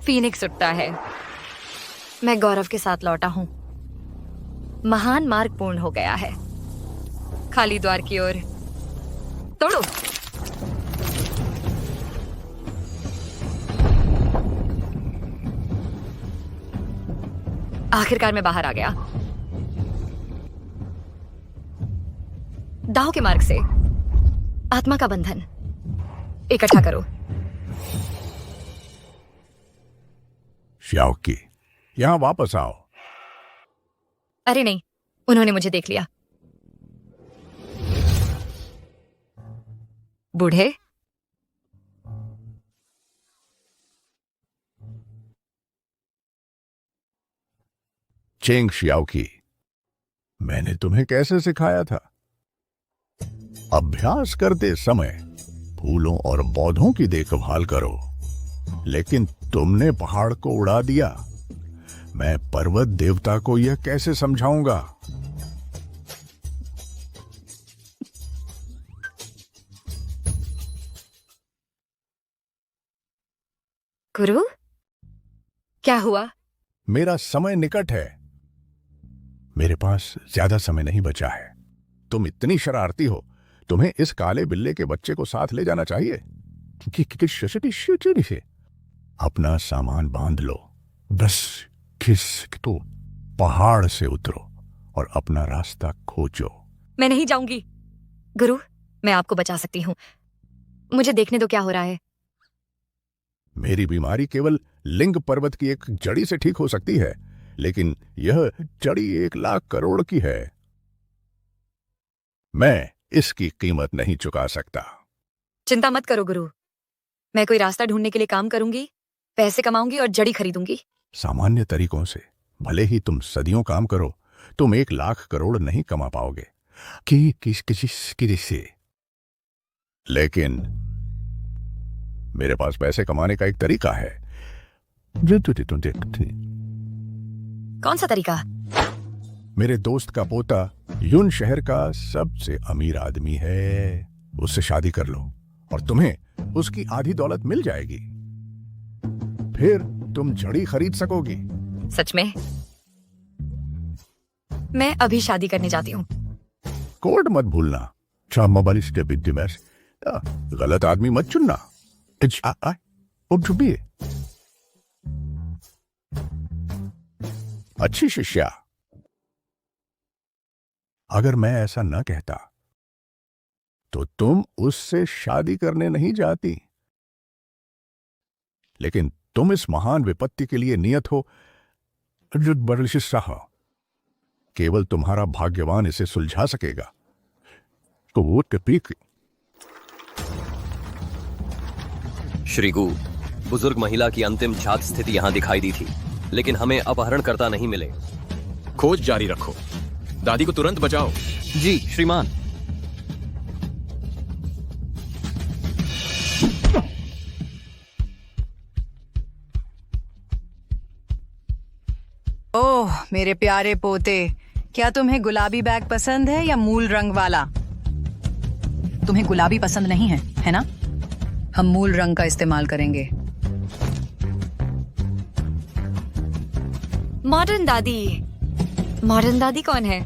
Phoenix उठता है। मैं गौरव के साथ लौटा हूं। महान मार्ग पूर्ण हो गया है। खाली द्वार की ओर तोड़ो। आखिरकार मैं बाहर आ गया। दाव के मार्ग से आत्मा का बंधन इकट्ठा करो। श्याओकी, यहां वापस आओ। अरे नहीं, उन्होंने मुझे देख लिया। बूढ़े, चेंग श्याओकी, मैंने तुम्हें कैसे सिखाया था? अभ्यास करते समय फूलों और पौधों की देखभाल करो, लेकिन तुमने पहाड़ को उड़ा दिया। मैं पर्वत देवता को यह कैसे समझाऊंगा? गुरु, क्या हुआ? मेरा समय निकट है। मेरे पास ज्यादा समय नहीं बचा है। तुम इतनी शरारती हो, तुम्हें इस काले बिल्ले के बच्चे को साथ ले जाना चाहिए। से अपना सामान बांध लो, बस खिसक तो पहाड़ से उतरो और अपना रास्ता खोजो। मैं नहीं जाऊंगी। गुरु, मैं आपको बचा सकती हूँ। मुझे देखने दो क्या हो रहा है। मेरी बीमारी केवल लिंग पर्वत की एक जड़ी से ठीक हो सकती है, लेकिन यह जड़ी 1,00,000 करोड़ की है। मैं इसकी कीमत नहीं चुका सकता। चिंता मत करो गुरु, मैं कोई रास्ता ढूंढने के लिए काम करूंगी, पैसे कमाऊंगी और जड़ी खरीदूंगी। सामान्य तरीकों से भले ही तुम सदियों काम करो, तुम 1,00,000 करोड़ नहीं कमा पाओगे किसी से। लेकिन मेरे पास पैसे कमाने का एक तरीका है। कौन सा तरीका? मेरे दोस्त का पोता यून शहर का सबसे अमीर आदमी है। उससे शादी कर लो और तुम्हें उसकी आधी दौलत मिल जाएगी। फिर तुम जड़ी खरीद सकोगी। सच में? मैं अभी शादी करने जाती हूँ। कोड मत भूलना। गलत आदमी मत चुनना। अच्छी शिष्या, अगर मैं ऐसा न कहता तो तुम उससे शादी करने नहीं जाती। लेकिन तुम इस महान विपत्ति के लिए नियत हो। केवल तुम्हारा भाग्यवान इसे सुलझा सकेगा। श्रीगु, बुजुर्ग महिला की अंतिम छात स्थिति यहां दिखाई दी थी, लेकिन हमें अपहरणकर्ता नहीं मिले। खोज जारी रखो। दादी को तुरंत बचाओ। जी श्रीमान। ओह मेरे प्यारे पोते, क्या तुम्हें गुलाबी बैग पसंद है या मूल रंग वाला? तुम्हें गुलाबी पसंद नहीं है ना? हम मूल रंग का इस्तेमाल करेंगे। मॉडर्न दादी। मॉडर्न दादी कौन है?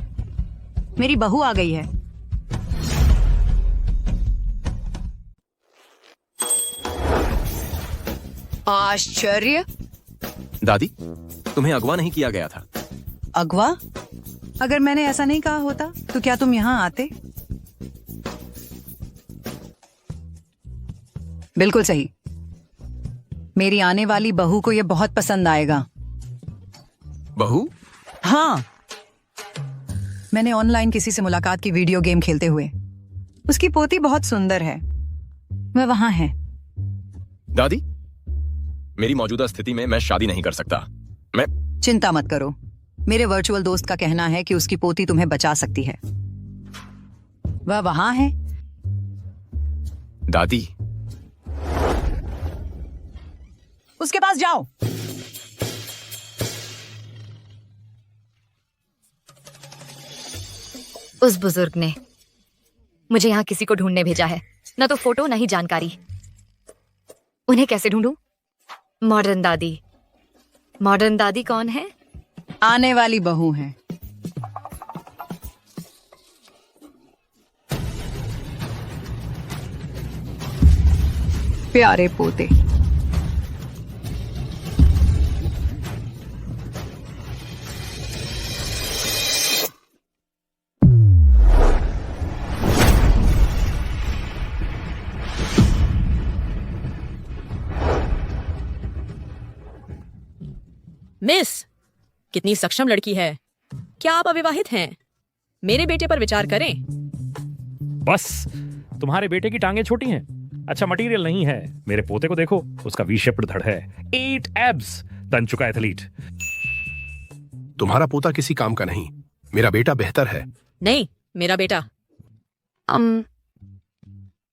मेरी बहू आ गई है। आश्चर्य। दादी, तुम्हें अगवा नहीं किया गया था। अगवा? अगर मैंने ऐसा नहीं कहा होता तो क्या तुम यहाँ आते? बिल्कुल सही। मेरी आने वाली बहू को यह बहुत पसंद आएगा। बहू? हाँ, मैंने ऑनलाइन किसी से मुलाकात की वीडियो गेम खेलते हुए। उसकी पोती बहुत सुंदर है। वह वहां है। दादी, मेरी मौजूदा स्थिति में मैं शादी नहीं कर सकता। मैं चिंता मत करो। मेरे वर्चुअल दोस्त का कहना है कि उसकी पोती तुम्हें बचा सकती है। वह वहां है। दादी, उसके पास जाओ। उस बुजुर्ग ने मुझे यहाँ किसी को ढूंढने भेजा है। न तो फोटो न ही जानकारी। उन्हें कैसे ढूंढूं? मॉडर्न दादी, मॉडर्न दादी कौन है? आने वाली बहू है। प्यारे पोते। मिस, कितनी सक्षम लड़की है। क्या आप अविवाहित हैं? मेरे बेटे पर विचार करें। बस तुम्हारे बेटे की टांगे छोटी हैं, अच्छा मटेरियल नहीं है। मेरे पोते को देखो, उसका वी शेप्ड धड़ है, 8 एब्स, तन चुका एथलीट। तुम्हारा पोता किसी काम का नहीं, मेरा बेटा बेहतर है। नहीं, मेरा बेटा।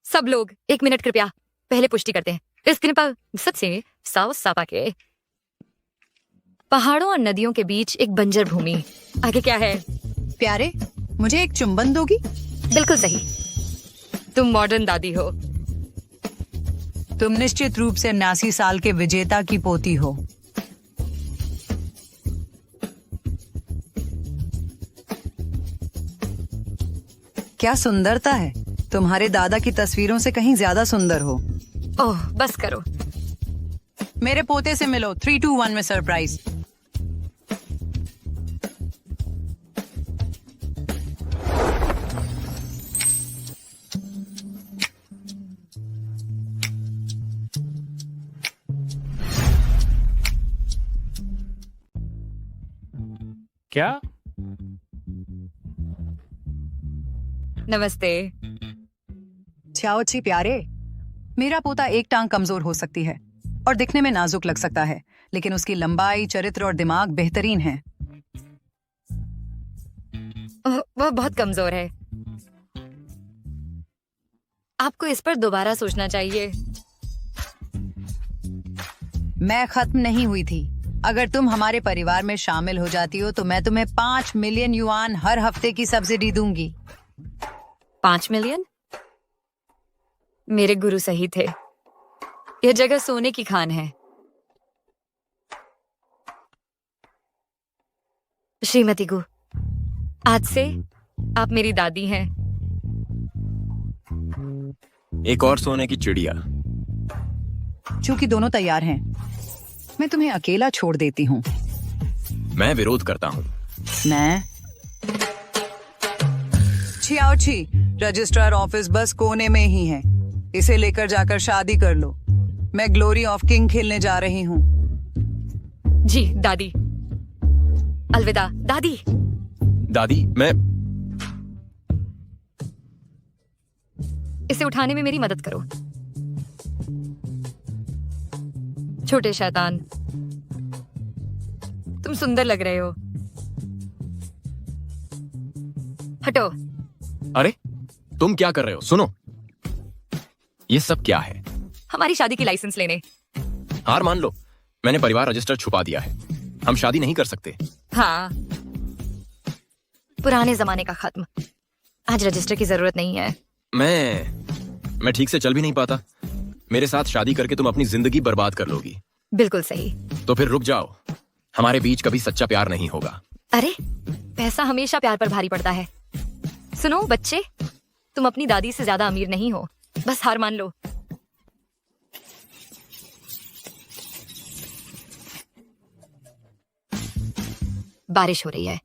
सब लोग 1 मिनट कृपया, पहले पुष्टि करते हैं। इस दिन पर सबसे साउथ सापा के पहाड़ों और नदियों के बीच एक बंजर भूमि। आगे क्या है? प्यारे, मुझे एक चुंबन दोगी? बिल्कुल सही, तुम मॉडर्न दादी हो। तुम निश्चित रूप से 79 साल के विजेता की पोती हो। क्या सुंदरता है, तुम्हारे दादा की तस्वीरों से कहीं ज्यादा सुंदर हो। ओह बस करो। मेरे पोते से मिलो, 3, 2, 1 में सरप्राइज। क्या? नमस्ते। छाओची प्यारे, मेरा पोता एक टांग कमजोर हो सकती है और दिखने में नाजुक लग सकता है, लेकिन उसकी लंबाई, चरित्र और दिमाग बेहतरीन है। वह बहुत कमजोर है। आपको इस पर दोबारा सोचना चाहिए। मैं खत्म नहीं हुई थी। अगर तुम हमारे परिवार में शामिल हो जाती हो तो मैं तुम्हें 5 मिलियन युआन हर हफ्ते की सब्सिडी दूंगी। 5 मिलियन? मेरे गुरु सही थे, यह जगह सोने की खान है। श्रीमती गु, आज से आप मेरी दादी हैं। एक और सोने की चिड़िया। चूंकि दोनों तैयार हैं, मैं तुम्हें अकेला छोड़ देती हूँ। मैं विरोध करता हूँ। मैं छियाओची, रजिस्ट्रार ऑफिस बस कोने में ही है। इसे लेकर जाकर शादी कर लो। मैं ग्लोरी ऑफ किंग खेलने जा रही हूँ। जी दादी। अलविदा दादी। दादी, मैं इसे उठाने में मेरी मदद करो। छोटे शैतान, तुम सुंदर लग रहे हो। हटो। अरे तुम क्या कर रहे हो? सुनो, ये सब क्या है? हमारी शादी की लाइसेंस लेने। हार मान लो, मैंने परिवार रजिस्टर छुपा दिया है। हम शादी नहीं कर सकते। हाँ, पुराने जमाने का खत्म। आज रजिस्टर की जरूरत नहीं है। मैं ठीक से चल भी नहीं पाता। मेरे साथ शादी करके तुम अपनी जिंदगी बर्बाद कर लोगी। बिल्कुल सही। तो फिर रुक जाओ, हमारे बीच कभी सच्चा प्यार नहीं होगा। अरे पैसा हमेशा प्यार पर भारी पड़ता है। सुनो बच्चे, तुम अपनी दादी से ज्यादा अमीर नहीं हो, बस हार मान लो। बारिश हो रही है।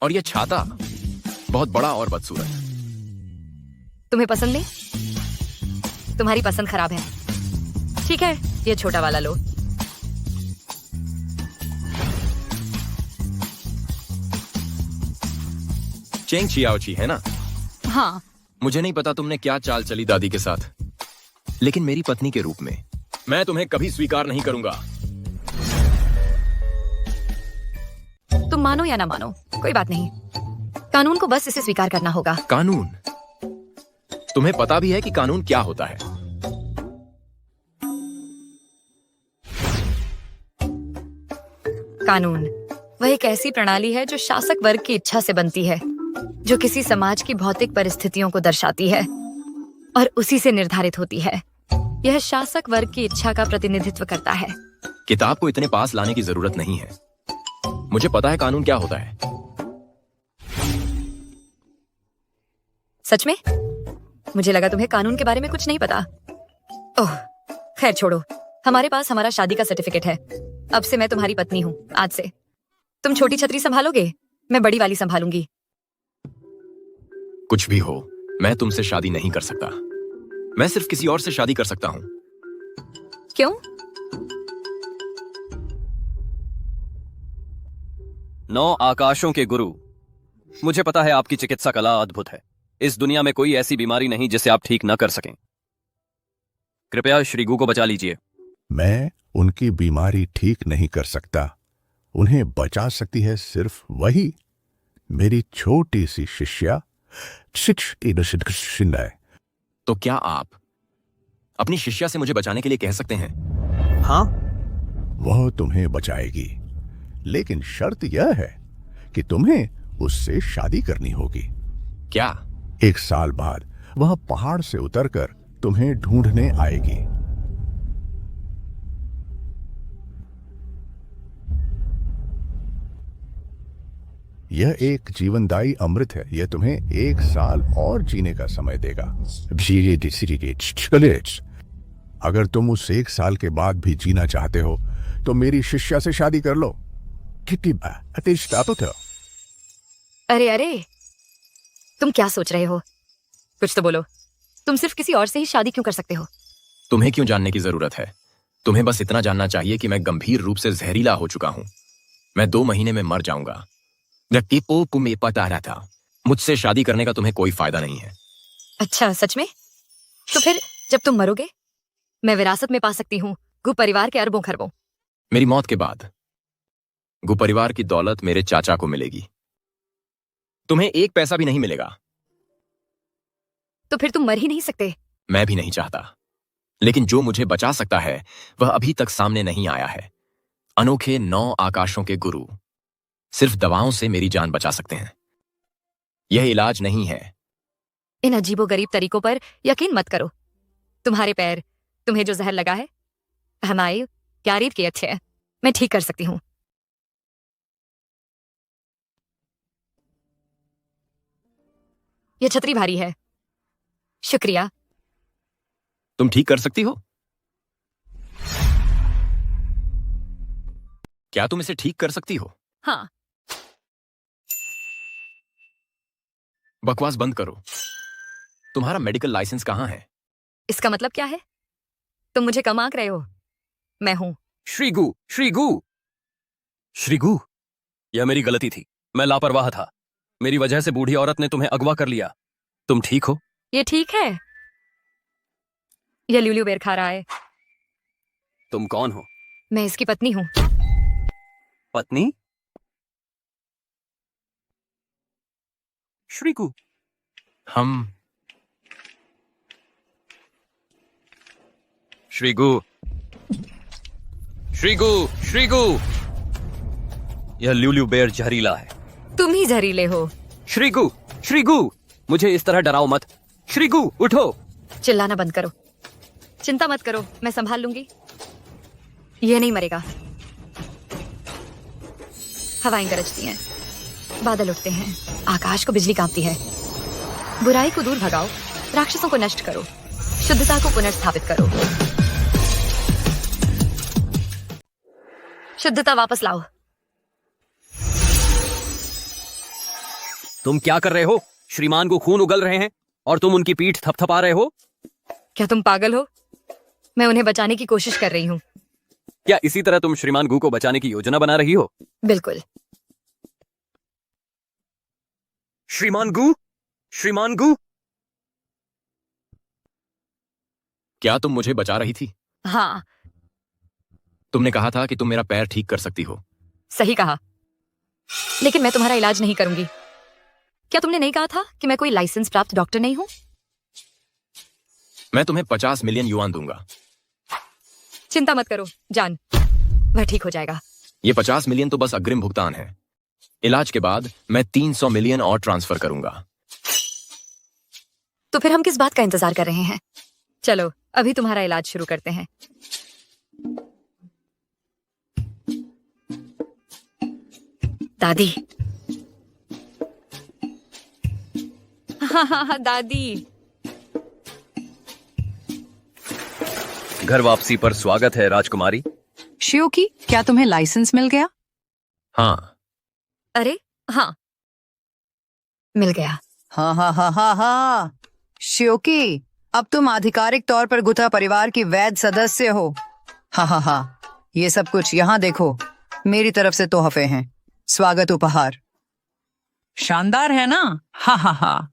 और ये छाता बहुत बड़ा और बदसूरत। तुम्हें पसंद नहीं? तुम्हारी पसंद खराब है। ठीक है, ये छोटा वाला लो। चेंग चियाओची है ना? हाँ। मुझे नहीं पता तुमने क्या चाल चली दादी के साथ, लेकिन मेरी पत्नी के रूप में मैं तुम्हें कभी स्वीकार नहीं करूंगा। तुम मानो या ना मानो, कोई बात नहीं। कानून को बस इसे स्वीकार करना होगा। कानून? तुम्हें पता भी है कि कानून क्या होता है? कानून वह एक ऐसी प्रणाली है जो शासक वर्ग की इच्छा से बनती है, जो किसी समाज की भौतिक परिस्थितियों को दर्शाती है और उसी से निर्धारित होती है। यह शासक वर्ग की इच्छा का प्रतिनिधित्व करता है। किताब को इतने पास लाने की जरूरत नहीं है। मुझे पता है कानून क्या होता है। सच में? मुझे लगा तुम्हें कानून के बारे में कुछ नहीं पता। ओह, खैर छोड़ो। हमारे पास हमारा शादी का सर्टिफिकेट है। अब से मैं तुम्हारी पत्नी हूँ। आज से तुम छोटी छतरी संभालोगे, मैं बड़ी वाली संभालूंगी। कुछ भी हो, मैं तुमसे शादी नहीं कर सकता। मैं सिर्फ किसी और से शादी कर सकता हूँ। क्यों? नौ आकाशों के गुरु, मुझे पता है आपकी चिकित्सा कला अद्भुत है। इस दुनिया में कोई ऐसी बीमारी नहीं जिसे आप ठीक न कर सकें। कृपया श्रीगु को बचा लीजिए। मैं उनकी बीमारी ठीक नहीं कर सकता। उन्हें बचा सकती है सिर्फ वही, मेरी छोटी सी शिष्या शिंदे। तो क्या आप अपनी शिष्या से मुझे बचाने के लिए कह सकते हैं? हाँ, वह तुम्हें बचाएगी, लेकिन शर्त यह है कि तुम्हें उससे शादी करनी होगी। क्या? 1 साल बाद वह पहाड़ से उतरकर तुम्हें ढूंढने आएगी। यह एक जीवनदायी अमृत है। यह तुम्हें 1 साल और जीने का समय देगा। अगर तुम उस 1 साल के बाद भी जीना चाहते हो तो मेरी शिष्या से शादी कर लो। अरे अरे, तुम क्या सोच रहे हो? कुछ तो बोलो। तुम सिर्फ किसी और से ही शादी क्यों कर सकते हो? तुम्हें क्यों जानने की जरूरत है? तुम्हें बस इतना जानना चाहिए कि मैं गंभीर रूप से जहरीला हो चुका हूं। मैं 2 महीने में मर जाऊंगा। तुम्हें पता रहा था। मुझसे शादी करने का तुम्हें कोई फायदा नहीं है। अच्छा, सच में? तो फिर जब तुम मरोगे, मैं विरासत में पा सकती हूँ गु परिवार के अरबों खरबों। मेरी मौत के बाद गु परिवार की दौलत मेरे चाचा को मिलेगी। तुम्हें 1 पैसा भी नहीं मिलेगा। तो फिर तुम मर ही नहीं सकते। मैं भी नहीं चाहता, लेकिन जो मुझे बचा सकता है वह अभी तक सामने नहीं आया है। अनोखे 9 आकाशों के गुरु सिर्फ दवाओं से मेरी जान बचा सकते हैं। यह इलाज नहीं है। इन अजीबोगरीब तरीकों पर यकीन मत करो। तुम्हारे पैर, तुम्हें जो जहर लगा है, हमारे क्यारीत के अच्छे हैं। मैं ठीक कर सकती हूँ। यह छतरी भारी है। शुक्रिया। तुम ठीक कर सकती हो? क्या तुम इसे ठीक कर सकती हो? हाँ। बकवास बंद करो। तुम्हारा मेडिकल लाइसेंस कहां है? इसका मतलब क्या है? तुम मुझे कम आंक रहे हो? मैं हूं श्रीगु, श्रीगु, श्रीगु, यह मेरी गलती थी। मैं लापरवाह था। मेरी वजह से बूढ़ी औरत ने तुम्हें अगवा कर लिया। तुम ठीक हो? ये ठीक है। यह ल्यूल्यू बेर खा रहा है। तुम कौन हो? मैं इसकी पत्नी हूं। पत्नी? श्रीगु, हम श्रीगु, श्रीगु, श्रीगु, यह ल्यूल्यू बेर जहरीला है। तुम ही जहरीले हो। श्रीगु, श्रीगु, मुझे इस तरह डराओ मत। श्रीगु, उठो। चिल्लाना बंद करो। चिंता मत करो, मैं संभाल लूंगी। ये नहीं मरेगा। हवाएं गरजती हैं, बादल उठते हैं, आकाश को बिजली कांपती है। बुराई को दूर भगाओ, राक्षसों को नष्ट करो, शुद्धता को पुनर्स्थापित करो। शुद्धता वापस लाओ। तुम क्या कर रहे हो? श्रीमान को खून उगल रहे हैं और तुम उनकी पीठ थपथपा रहे हो। क्या तुम पागल हो? मैं उन्हें बचाने की कोशिश कर रही हूँ। क्या इसी तरह तुम श्रीमान गु को बचाने की योजना बना रही हो? बिल्कुल। श्रीमान गु, श्रीमान गु, क्या तुम मुझे बचा रही थी? हाँ, तुमने कहा था कि तुम मेरा पैर ठीक कर सकती हो। सही कहा, लेकिन मैं तुम्हारा इलाज नहीं करूंगी। क्या तुमने नहीं कहा था कि मैं कोई लाइसेंस प्राप्त डॉक्टर नहीं हूं? मैं तुम्हें 50 मिलियन युआन दूंगा। चिंता मत करो जान, वह ठीक हो जाएगा। ये 50 मिलियन तो बस अग्रिम भुगतान है। इलाज के बाद मैं 300 मिलियन और ट्रांसफर करूंगा। तो फिर हम किस बात का इंतजार कर रहे हैं? चलो अभी तुम्हारा इलाज शुरू करते हैं। दादी। हाँ, दादी। घर वापसी पर स्वागत है राजकुमारी। शियोकी, क्या तुम्हें लाइसेंस मिल गया? हाँ, अरे हाँ, मिल गया। हाँ हाँ हाँ हाँ हाँ। शियोकी, अब तुम आधिकारिक तौर पर गुथा परिवार की वैध सदस्य हो। हाँ हाँ हाँ, ये सब कुछ यहाँ देखो, मेरी तरफ से तोहफे हैं, स्वागत उपहार। शानदार है ना? हाँ हाँ हाँ।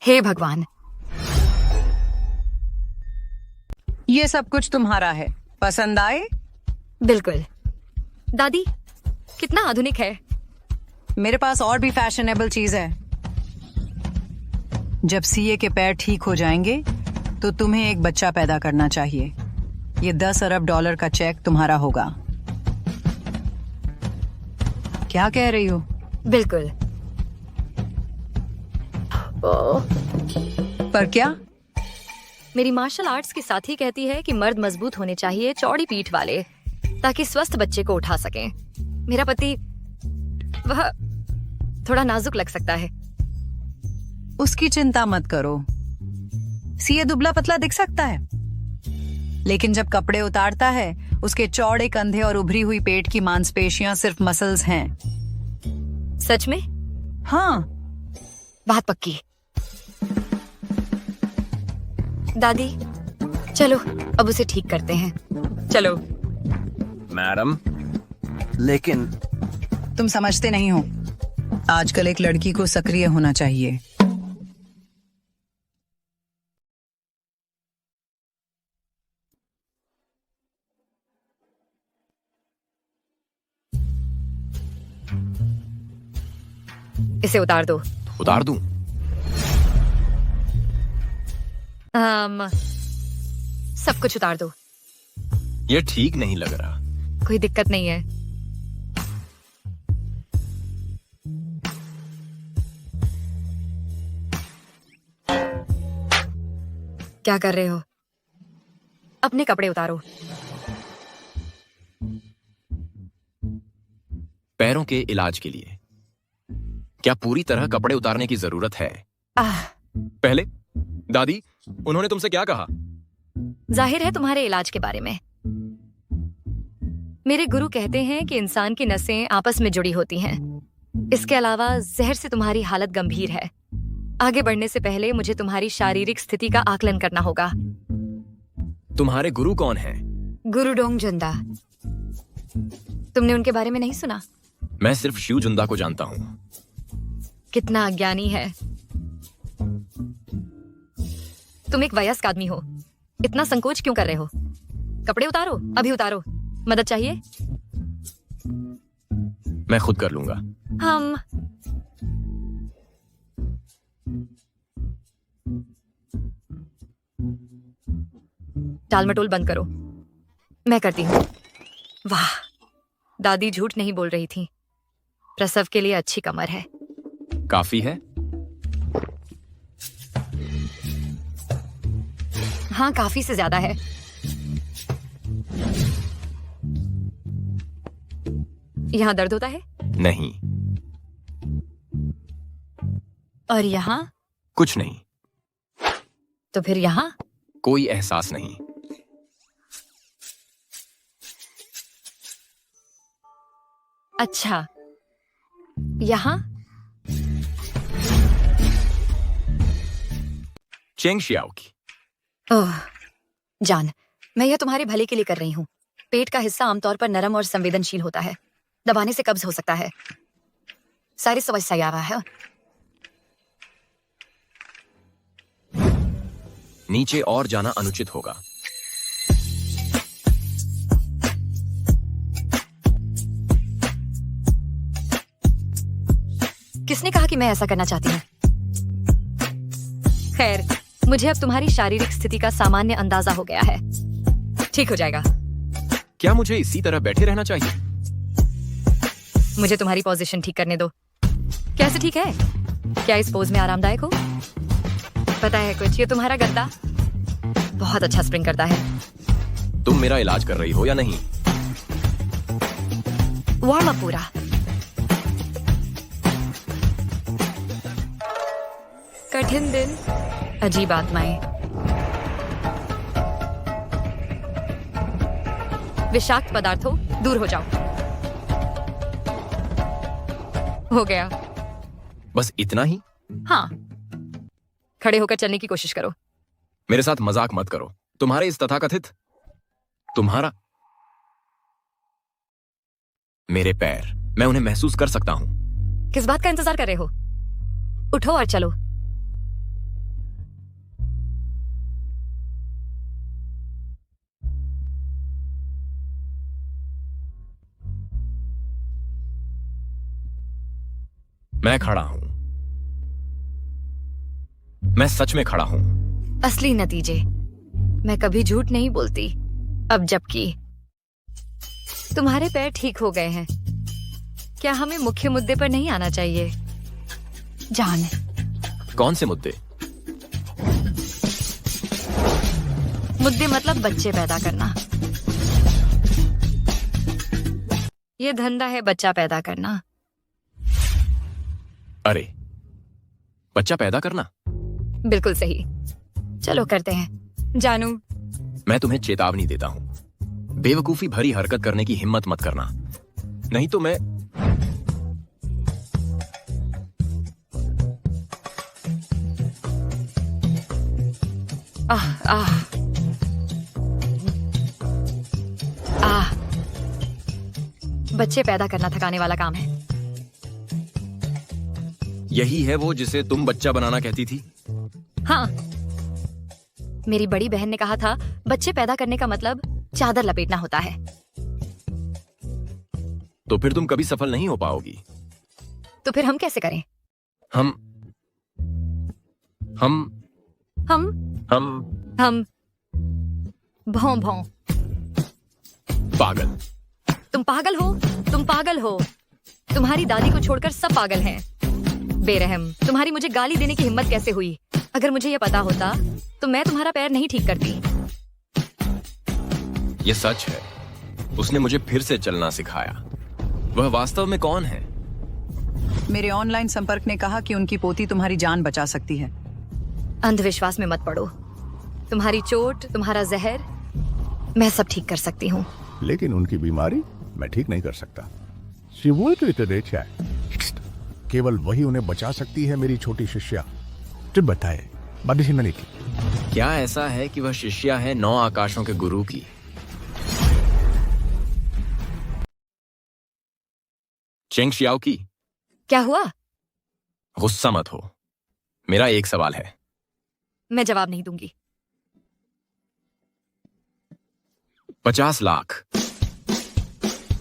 हे भगवान, ये सब कुछ तुम्हारा है, पसंद आए? बिल्कुल। दादी, कितना आधुनिक है। मेरे पास और भी फैशनेबल चीज है। जब सीए के पैर ठीक हो जाएंगे तो तुम्हें एक बच्चा पैदा करना चाहिए। ये 10 अरब डॉलर का चेक तुम्हारा होगा। क्या कह रही हो? बिल्कुल। पर क्या? मेरी मार्शल आर्ट्स की साथी कहती है कि मर्द मजबूत होने चाहिए, चौड़ी पीठ वाले, ताकि स्वस्थ बच्चे को उठा सकें। मेरा पति, वह थोड़ा नाजुक लग सकता है। उसकी चिंता मत करो। सीए दुबला पतला दिख सकता है, लेकिन जब कपड़े उतारता है, उसके चौड़े कंधे और उभरी हुई पेट की मांसपेशियां सिर्फ मसल्स हैं। सच में? हाँ। बात पक्की। दादी, चलो अब उसे ठीक करते हैं। चलो। मैडम, लेकिन तुम समझते नहीं हो, आजकल एक लड़की को सक्रिय होना चाहिए। इसे उतार दो। उतार दूं? सब कुछ उतार दो। ये ठीक नहीं लग रहा। कोई दिक्कत नहीं है। क्या कर रहे हो? अपने कपड़े उतारो। पैरों के इलाज के लिए क्या पूरी तरह कपड़े उतारने की जरूरत है? पहले दादी, उन्होंने तुमसे क्या कहा? जाहिर है तुम्हारे इलाज के बारे में। मेरे गुरु कहते हैं कि इंसान की नसें आपस में जुड़ी होती हैं। इसके अलावा जहर से तुम्हारी हालत गंभीर है। आगे बढ़ने से पहले मुझे तुम्हारी शारीरिक स्थिति का आकलन करना होगा। तुम्हारे गुरु कौन हैं? गुरु डोंग जुंदा। तुमने उनके बारे में नहीं सुना? मैं सिर्फ शिव जुंदा को जानता हूँ। कितना अज्ञानी है। तुम एक वयस्क आदमी हो, इतना संकोच क्यों कर रहे हो? कपड़े उतारो, अभी उतारो। मदद चाहिए? मैं खुद कर लूंगा। हम टालमटोल बंद करो, मैं करती हूँ। वाह, दादी झूठ नहीं बोल रही थी। प्रसव के लिए अच्छी कमर है। काफी है? हाँ, काफी से ज्यादा है। यहाँ दर्द होता है? नहीं। और यहाँ? कुछ नहीं। तो फिर यहाँ? कोई एहसास नहीं। अच्छा, यहाँ? चेंग शियाओकी। ओह जान, मैं यह तुम्हारे भले के लिए कर रही हूँ। पेट का हिस्सा आमतौर पर नरम और संवेदनशील होता है। दबाने से कब्ज हो सकता है। सारी समस्या आ रहा है। नीचे और जाना अनुचित होगा। किसने कहा कि मैं ऐसा करना चाहती हूँ? खैर, मुझे अब तुम्हारी शारीरिक स्थिति का सामान्य अंदाजा हो गया है। ठीक हो जाएगा। क्या मुझे इसी तरह बैठे रहना चाहिए? मुझे तुम्हारी पोजीशन ठीक करने दो। कैसे ठीक है? क्या इस पोज में आरामदायक हो? पता है कुछ, ये तुम्हारा गद्दा बहुत अच्छा स्प्रिंग करता है। तुम मेरा इलाज कर रही हो या नहीं? वार्म अप पूरा। कठिन दिन, अजीब आत्माएं। विषाक्त पदार्थों, दूर हो जाओ। हो गया। बस इतना ही? हाँ, खड़े होकर चलने की कोशिश करो। मेरे साथ मजाक मत करो। तुम्हारे इस तथाकथित तुम्हारा मेरे पैर, मैं उन्हें महसूस कर सकता हूं। किस बात का इंतजार कर रहे हो? उठो और चलो। मैं खड़ा हूं। मैं सच में खड़ा हूं। असली नतीजे। मैं कभी झूठ नहीं बोलती। अब जबकि तुम्हारे पैर ठीक हो गए हैं, क्या हमें मुख्य मुद्दे पर नहीं आना चाहिए? जान। कौन से मुद्दे? मुद्दे मतलब बच्चे पैदा करना। ये धंधा है बच्चा पैदा करना। अरे, बच्चा पैदा करना? बिल्कुल सही। चलो करते हैं। जानू, मैं तुम्हें चेतावनी देता हूं। बेवकूफी भरी हरकत करने की हिम्मत मत करना, नहीं तो मैं आह आह आह। बच्चे पैदा करना थकाने वाला काम है। यही है वो जिसे तुम बच्चा बनाना कहती थी? हाँ, मेरी बड़ी बहन ने कहा था बच्चे पैदा करने का मतलब चादर लपेटना होता है। तो फिर तुम कभी सफल नहीं हो पाओगी। तो फिर हम कैसे करें? हम हम हम हम हम भौं भौं। पागल। तुम पागल हो। तुम पागल हो। तुम्हारी दादी को छोड़कर सब पागल हैं। बेरहम, तुम्हारी मुझे गाली देने की हिम्मत कैसे हुई? अगर मुझे यह पता होता तो मैं तुम्हारा पैर नहीं ठीक करती। यह सच है, उसने मुझे फिर से चलना सिखाया। वह वास्तव में कौन है? मेरे ऑनलाइन संपर्क ने कहा कि उनकी पोती तुम्हारी जान बचा सकती है। अंधविश्वास में मत पड़ो। तुम्हारी चोट, तुम्हारा जहर, मैं सब ठीक कर सकती हूँ। लेकिन उनकी बीमारी मैं ठीक नहीं कर सकता। केवल वही उन्हें बचा सकती है, मेरी छोटी शिष्या। तुम बताए बादिशी मैंने की। क्या ऐसा है कि वह शिष्या है 9 आकाशों के गुरु की? चेंग शियाओ की। क्या हुआ? गुस्सा मत हो। मेरा एक सवाल है। मैं जवाब नहीं दूंगी। 50 लाख।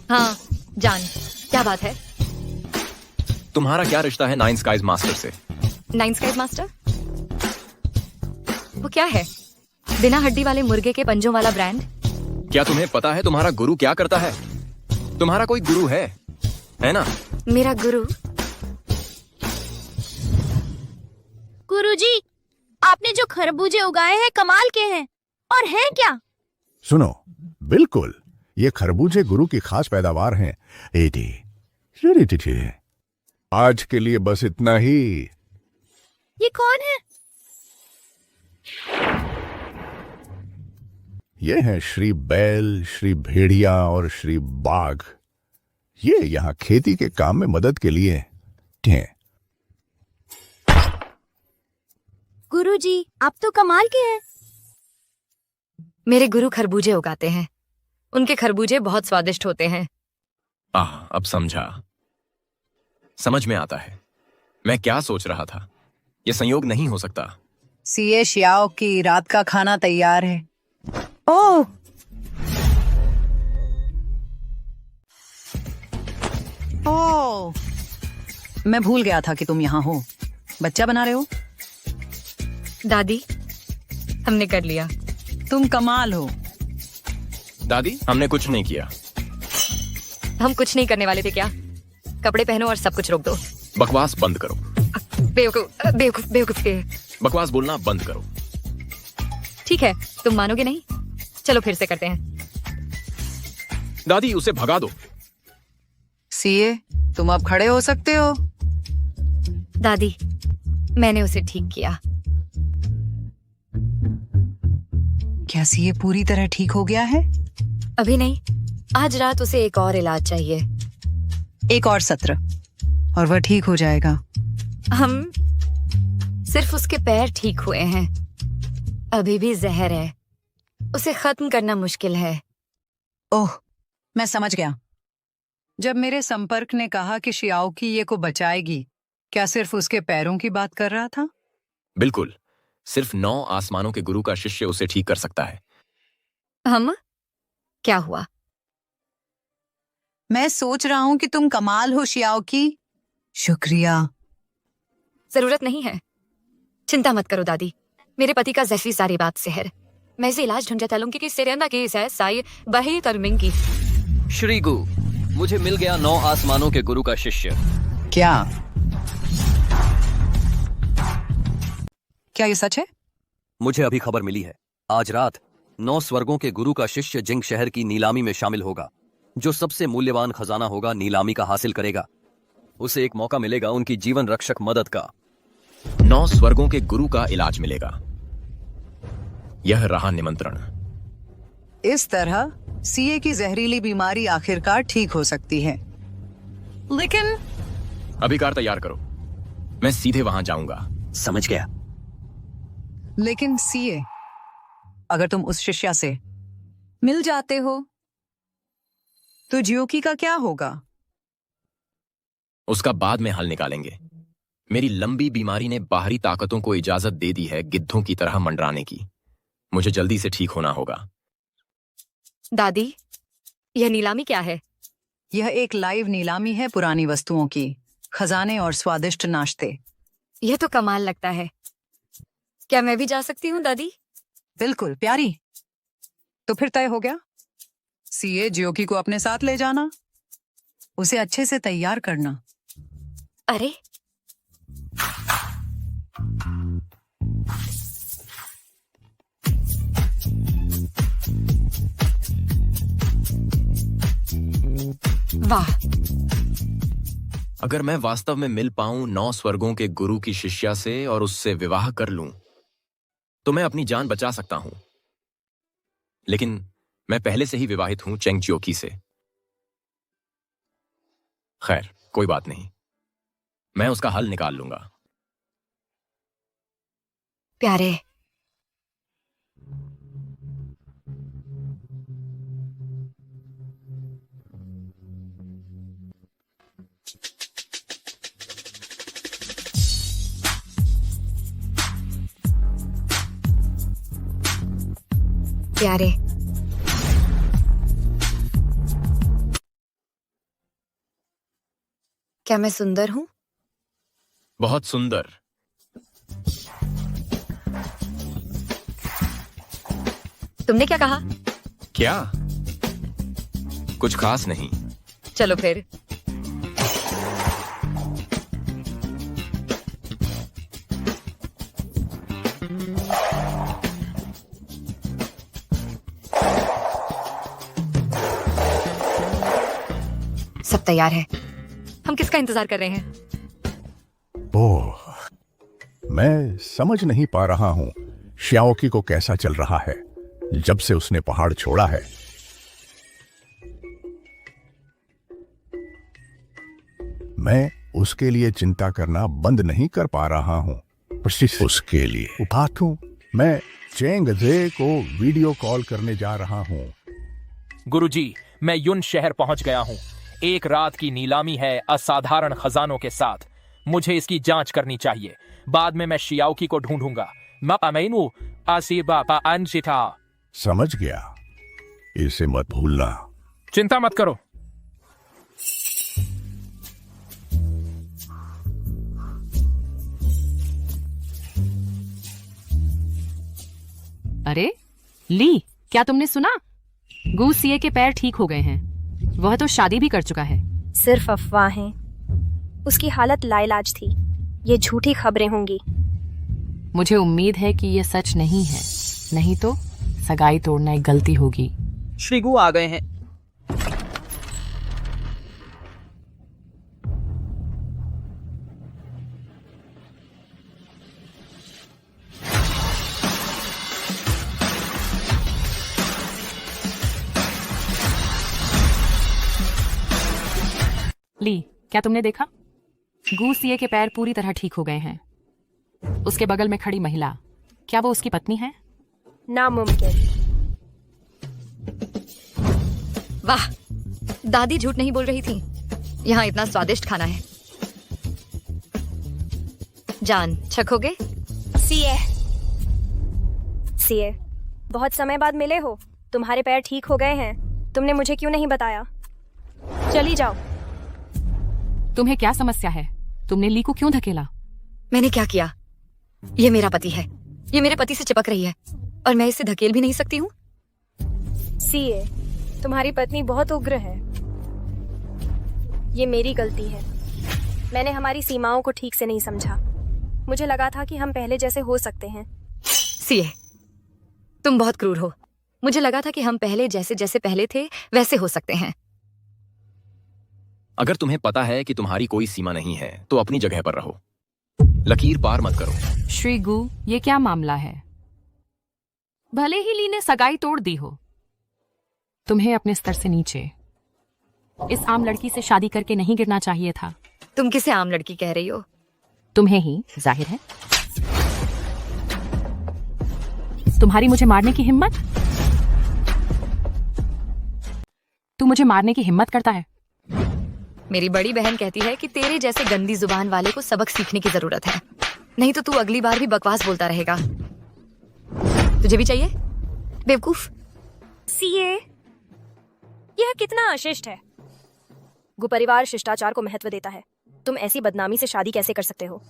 हाँ, जान, क्या बात है? तुम्हारा क्या रिश्ता है 9 स्काइज मास्टर से? 9 स्काइज मास्टर? वो क्या है? बिना हड्डी वाले मुर्गे के पंजों वाला ब्रांड? क्या तुम्हें पता है तुम्हारा गुरु क्या करता है? तुम्हारा कोई गुरु है ना? मेरा गुरु? गुरुजी, आपने जो खरबूजे उगाए हैं कमाल के हैं। और हैं क्या? सुनो, बिल्कुल, ये खरबूजे गुरु की खास पैदावार हैं। आज के लिए बस इतना ही। ये कौन है? ये हैं श्री बैल, श्री भेड़िया और श्री बाघ। ये यहाँ खेती के काम में मदद के लिए हैं। गुरुजी, आप तो कमाल के हैं। मेरे गुरु खरबूजे उगाते हैं। उनके खरबूजे बहुत स्वादिष्ट होते हैं। अब समझा। समझ में आता है। मैं क्या सोच रहा था। यह संयोग नहीं हो सकता। सीए शियाओ की रात का खाना तैयार है। ओह, ओह, मैं भूल गया था कि तुम यहाँ हो। बच्चा बना रहे हो? दादी, हमने कर लिया। तुम कमाल हो। दादी, हमने कुछ नहीं किया। हम कुछ नहीं करने वाले थे क्या? कपड़े पहनो और सब कुछ रोक दो। बकवास बंद करो। बेवकूफ बेवकूफ बेवकूफ के। बकवास बोलना बंद करो। ठीक है, तुम मानोगे नहीं? चलो फिर से करते हैं। दादी उसे भगा दो। सीए, तुम अब खड़े हो सकते हो। दादी, मैंने उसे ठीक किया। क्या सीए पूरी तरह ठीक हो गया है? अभी नहीं, आज रात उसे एक और इलाज चाहिए। एक और सत्र और वह ठीक हो जाएगा। हम सिर्फ उसके पैर ठीक हुए हैं, अभी भी जहर है, उसे खत्म करना मुश्किल है। ओह, मैं समझ गया। जब मेरे संपर्क ने कहा कि शियाओकी ये को बचाएगी, क्या सिर्फ उसके पैरों की बात कर रहा था? बिल्कुल, सिर्फ 9 आसमानों के गुरु का शिष्य उसे ठीक कर सकता है। हम? क्या हुआ? मैं सोच रहा हूं कि तुम कमाल हो शियाओकी। शुक्रिया। जरूरत नहीं है, चिंता मत करो दादी। मेरे पति का जैफी सारी बात से है। मैं इसे इलाज ढूंढ जाता लूंगी कि सिरेंदा केस है साई बही तरमिंगी। श्रीगु, मुझे मिल गया 9 आसमानों के गुरु का शिष्य। क्या ये सच है? मुझे अभी खबर मिली है, आज रात 9 स्वर्गों के गुरु का शिष्य जिंग शहर की नीलामी में शामिल होगा। जो सबसे मूल्यवान खजाना होगा नीलामी का हासिल करेगा। उसे एक मौका मिलेगा उनकी जीवन रक्षक मदद का। 9 स्वर्गों के गुरु का इलाज मिलेगा। यह रहा निमंत्रण। इस तरह सीए की जहरीली बीमारी आखिरकार ठीक हो सकती है। लेकिन अभी कार तैयार करो, मैं सीधे वहां जाऊंगा। समझ गया। लेकिन सीए, अगर तुम उस शिष्या से मिल जाते हो तो जियोकी का क्या होगा? उसका बाद में हल निकालेंगे। मेरी लंबी बीमारी ने बाहरी ताकतों को इजाजत दे दी है गिद्धों की तरह मंडराने की। मुझे जल्दी से ठीक होना होगा। दादी, यह नीलामी क्या है? यह एक लाइव नीलामी है पुरानी वस्तुओं की, खजाने और स्वादिष्ट नाश्ते। यह तो कमाल लगता है। क्या मैं भी जा सकती हूँ दादी? बिल्कुल प्यारी। तो फिर तय हो गया। सीए, जियोकी को अपने साथ ले जाना, उसे अच्छे से तैयार करना। अरे वाह, अगर मैं वास्तव में मिल पाऊं 9 स्वर्गों के गुरु की शिष्या से और उससे विवाह कर लूं, तो मैं अपनी जान बचा सकता हूं। लेकिन मैं पहले से ही विवाहित हूं चेंग जियोकी से। खैर, कोई बात नहीं, मैं उसका हल निकाल लूंगा। प्यारे, प्यारे, क्या मैं सुंदर हूँ? बहुत सुंदर। तुमने क्या कहा? क्या? कुछ खास नहीं। चलो फिर। सब तैयार है, हम किसका इंतजार कर रहे हैं? ओह, मैं समझ नहीं पा रहा हूं शियाओकी को कैसा चल रहा है जब से उसने पहाड़ छोड़ा है। मैं उसके लिए चिंता करना बंद नहीं कर पा रहा हूं। उसके लिए उपाथू, मैं चेंग जे को वीडियो कॉल करने जा रहा हूं। गुरुजी, मैं युन शहर पहुंच गया हूं। एक रात की नीलामी है असाधारण खजानों के साथ। मुझे इसकी जांच करनी चाहिए। बाद में मैं शियाओकी को ढूंढूंगा। समझ गया, इसे मत भूलना। चिंता मत करो। अरे ली, क्या तुमने सुना? गू सीए के पैर ठीक हो गए हैं। वह तो शादी भी कर चुका है। सिर्फ अफवाहें। उसकी हालत लाइलाज थी। ये झूठी खबरें होंगी। मुझे उम्मीद है कि यह सच नहीं है। नहीं तो सगाई तोड़ना एक गलती होगी। श्रीगु आ गए हैं। ली, क्या तुमने देखा? गू सीए के पैर पूरी तरह ठीक हो गए हैं। उसके बगल में खड़ी महिला, क्या वो उसकी पत्नी है? नामुमकिन। वाह, दादी झूठ नहीं बोल रही थी। यहाँ इतना स्वादिष्ट खाना है। जान, चखोगे? सीए, बहुत समय बाद मिले हो। तुम्हारे पैर ठीक हो गए हैं। तुमने मुझे क्यों नहीं बताया? चली जाओ। तुम्हें क्या समस्या है? तुमने ली को क्यों धकेला? मैंने क्या किया? ये मेरा पति है। ये मेरे पति से चिपक रही है और मैं इसे धकेल भी नहीं सकती हूँ। सीए, तुम्हारी पत्नी बहुत उग्र है। ये मेरी गलती है। मैंने हमारी सीमाओं को ठीक से नहीं समझा। मुझे लगा था कि हम पहले जैसे हो सकते हैं। सीए, तुम बहुत क्रूर हो। मुझे लगा था कि हम पहले जैसे पहले थे वैसे हो सकते हैं। अगर तुम्हें पता है कि तुम्हारी कोई सीमा नहीं है तो अपनी जगह पर रहो, लकीर पार मत करो। श्री गु, ये क्या मामला है? भले ही ली ने सगाई तोड़ दी हो, तुम्हें अपने स्तर से नीचे इस आम लड़की से शादी करके नहीं गिरना चाहिए था। तुम किसे आम लड़की कह रही हो? तुम्हें ही, जाहिर है। तुम्हारी मुझे मारने की हिम्मत? तू मुझे मारने की हिम्मत करता है? मेरी बड़ी बहन कहती है कि तेरे जैसे गंदी जुबान वाले को सबक सीखने की जरूरत है, नहीं तो तू अगली बार भी बकवास बोलता रहेगा। तुझे भी चाहिए, बेवकूफ? सीए, यह कितना अशिष्ट है। गु परिवार शिष्टाचार को महत्व देता है। तुम ऐसी बदनामी से शादी कैसे कर सकते हो?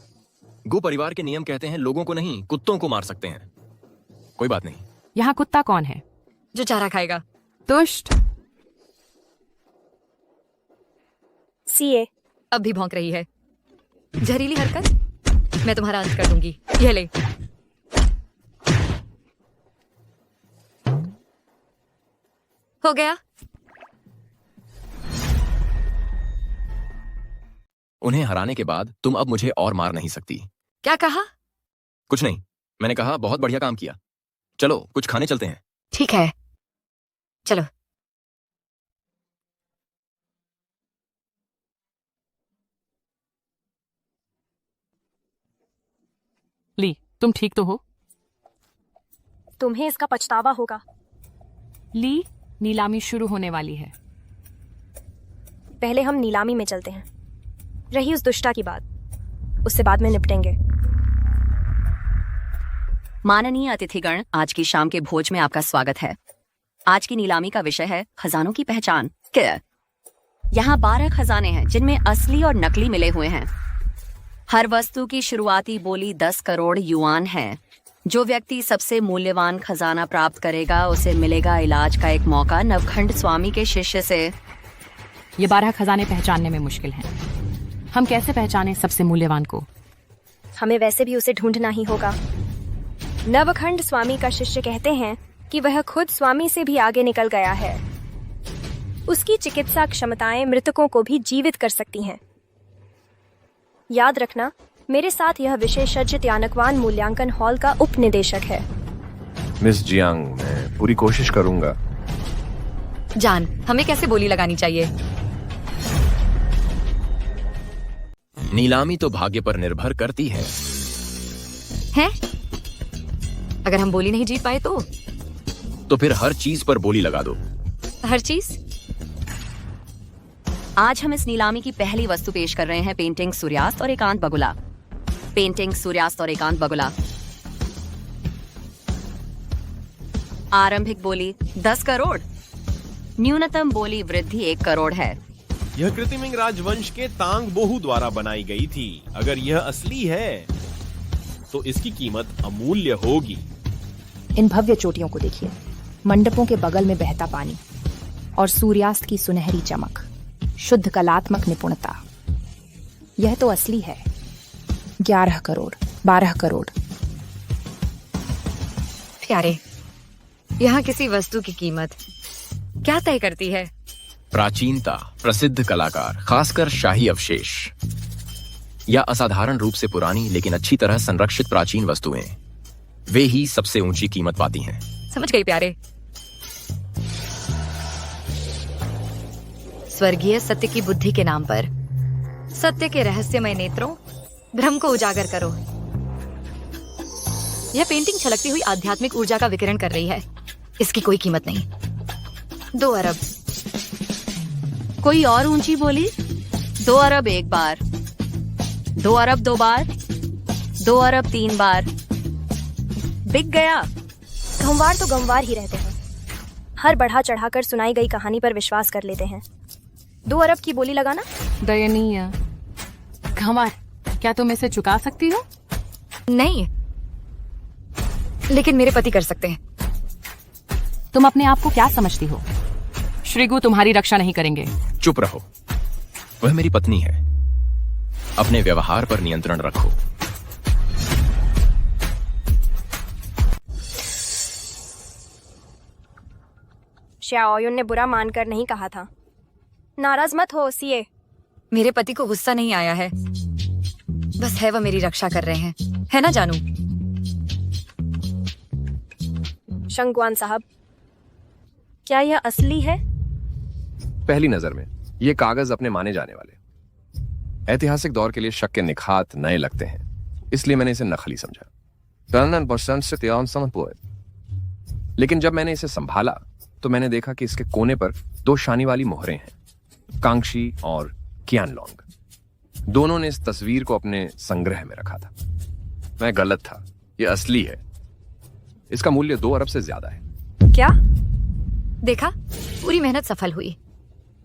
गो परिवार के नियम कहते हैं लोगों को नहीं, कुत्तों को मार सकते हैं। कोई बात नहीं। यहाँ कुत्ता कौन है? जो चारा खाएगा। दुष्ट। सीए, अब भी भौंक रही है। जहरीली हरकत, मैं तुम्हारा अंत कर दूंगी। यह ले। हो गया। उन्हें हराने के बाद तुम अब मुझे और मार नहीं सकती। क्या कहा? कुछ नहीं, मैंने कहा बहुत बढ़िया काम किया। चलो कुछ खाने चलते हैं। ठीक है, चलो। ली, तुम ठीक तो हो? तुम्हें इसका पछतावा होगा। ली, नीलामी शुरू होने वाली है। पहले हम नीलामी में चलते हैं। रही उस दुष्टा की बात, उससे बाद में निपटेंगे। माननीय अतिथिगण, आज की शाम के भोज में आपका स्वागत है। आज की नीलामी का विषय है खजानों की पहचान। यहाँ 12 खजाने हैं जिनमें असली और नकली मिले हुए हैं। हर वस्तु की शुरुआती बोली 10 करोड़ युआन है। जो व्यक्ति सबसे मूल्यवान खजाना प्राप्त करेगा उसे मिलेगा इलाज का एक मौका नवखंड स्वामी के शिष्य से। ये 12 खजाने पहचानने में मुश्किल हैं। हम कैसे पहचाने सबसे मूल्यवान को? हमें वैसे भी उसे ढूंढना ही होगा। नवखंड स्वामी का शिष्य कहते हैं कि वह खुद स्वामी से भी आगे निकल गया है। उसकी चिकित्सा क्षमताएं मृतकों को भी जीवित कर सकती हैं। याद रखना, मेरे साथ यह विशेषज्ञ त्यानकवान मूल्यांकन हॉल का उप निदेशक है। मिस जियांग, मैं पूरी कोशिश करूंगा। जान, हमें कैसे बोली लगानी चाहिए? नीलामी तो भाग्य पर निर्भर करती है। हैं? अगर हम बोली नहीं जीत पाए तो फिर हर चीज पर बोली लगा दो। हर चीज? आज हम इस नीलामी की पहली वस्तु पेश कर रहे हैं, पेंटिंग सूर्यास्त और एकांत बगुला। पेंटिंग सूर्यास्त और एकांत बगुला। आरंभिक बोली 10 करोड़। न्यूनतम बोली वृद्धि 1 करोड़ है। यह कृतिमिंग राजवंश के तांग बोहू द्वारा बनाई गई थी। अगर यह असली है तो इसकी कीमत अमूल्य होगी। इन भव्य चोटियों को देखिए, मंडपों के बगल में बहता पानी और सूर्यास्त की सुनहरी चमक, शुद्ध कलात्मक निपुणता। यह तो असली है। 11 करोड़, 12 करोड़। प्यारे, यहाँ किसी वस्तु की कीमत क्या तय करती है? प्राचीनता, प्रसिद्ध कलाकार, खासकर शाही अवशेष, या असाधारण रूप से पुरानी लेकिन अच्छी तरह संरक्षित प्राचीन वस्तुएं, वे ही सबसे ऊंची कीमत पाती हैं। समझ गई प्यारे। स्वर्गीय सत्य की बुद्धि के नाम पर सत्य के रहस्यमय नेत्रों, भ्रम को उजागर करो। यह पेंटिंग छलकती हुई आध्यात्मिक ऊर्जा का विकिरण कर रही है। इसकी कोई कीमत नहीं। 2 अरब। कोई और ऊंची बोली? 2 अरब एक बार, 2 अरब 2 बार, 2 अरब 3 बार। बिक गया। गंवार तो गंवार ही रहते हैं। हर बढ़ा चढ़ाकर सुनाई गई कहानी पर विश्वास कर लेते हैं। 2 अरब की बोली लगाना। दयनीय। गंवार, क्या तुम इसे चुका सकती हो? नहीं, लेकिन मेरे पति कर सकते हैं। तुम अपने आप को क्या समझती हो? श्रीगु तुम्हारी रक्षा नहीं करेंगे। चुप रहो, वह मेरी पत्नी है। अपने व्यवहार पर नियंत्रण रखो। श्याओयुन ने बुरा मानकर नहीं कहा था। नाराज मत हो सीए। मेरे पति को गुस्सा नहीं आया है, बस है वह मेरी रक्षा कर रहे हैं, है ना जानू? शंगवान साहब, क्या यह असली है? पहली नजर में ये कागज अपने माने जाने वाले ऐतिहासिक दौर के लिए शक के निखात नए लगते हैं, इसलिए मैंने इसे नकली समझा। 99% से त्याग समझ पाए। लेकिन जब मैंने इसे संभाला तो मैंने देखा कि इसके कोने पर 2 शानी वाली मोहरें हैं, कांगशी और कियानलोंग। दोनों ने इस तस्वीर को अपने संग्रह में रखा था। मैं गलत था, यह असली है। इसका मूल्य 2 अरब से ज्यादा है। क्या? देखा, पूरी मेहनत सफल हुई।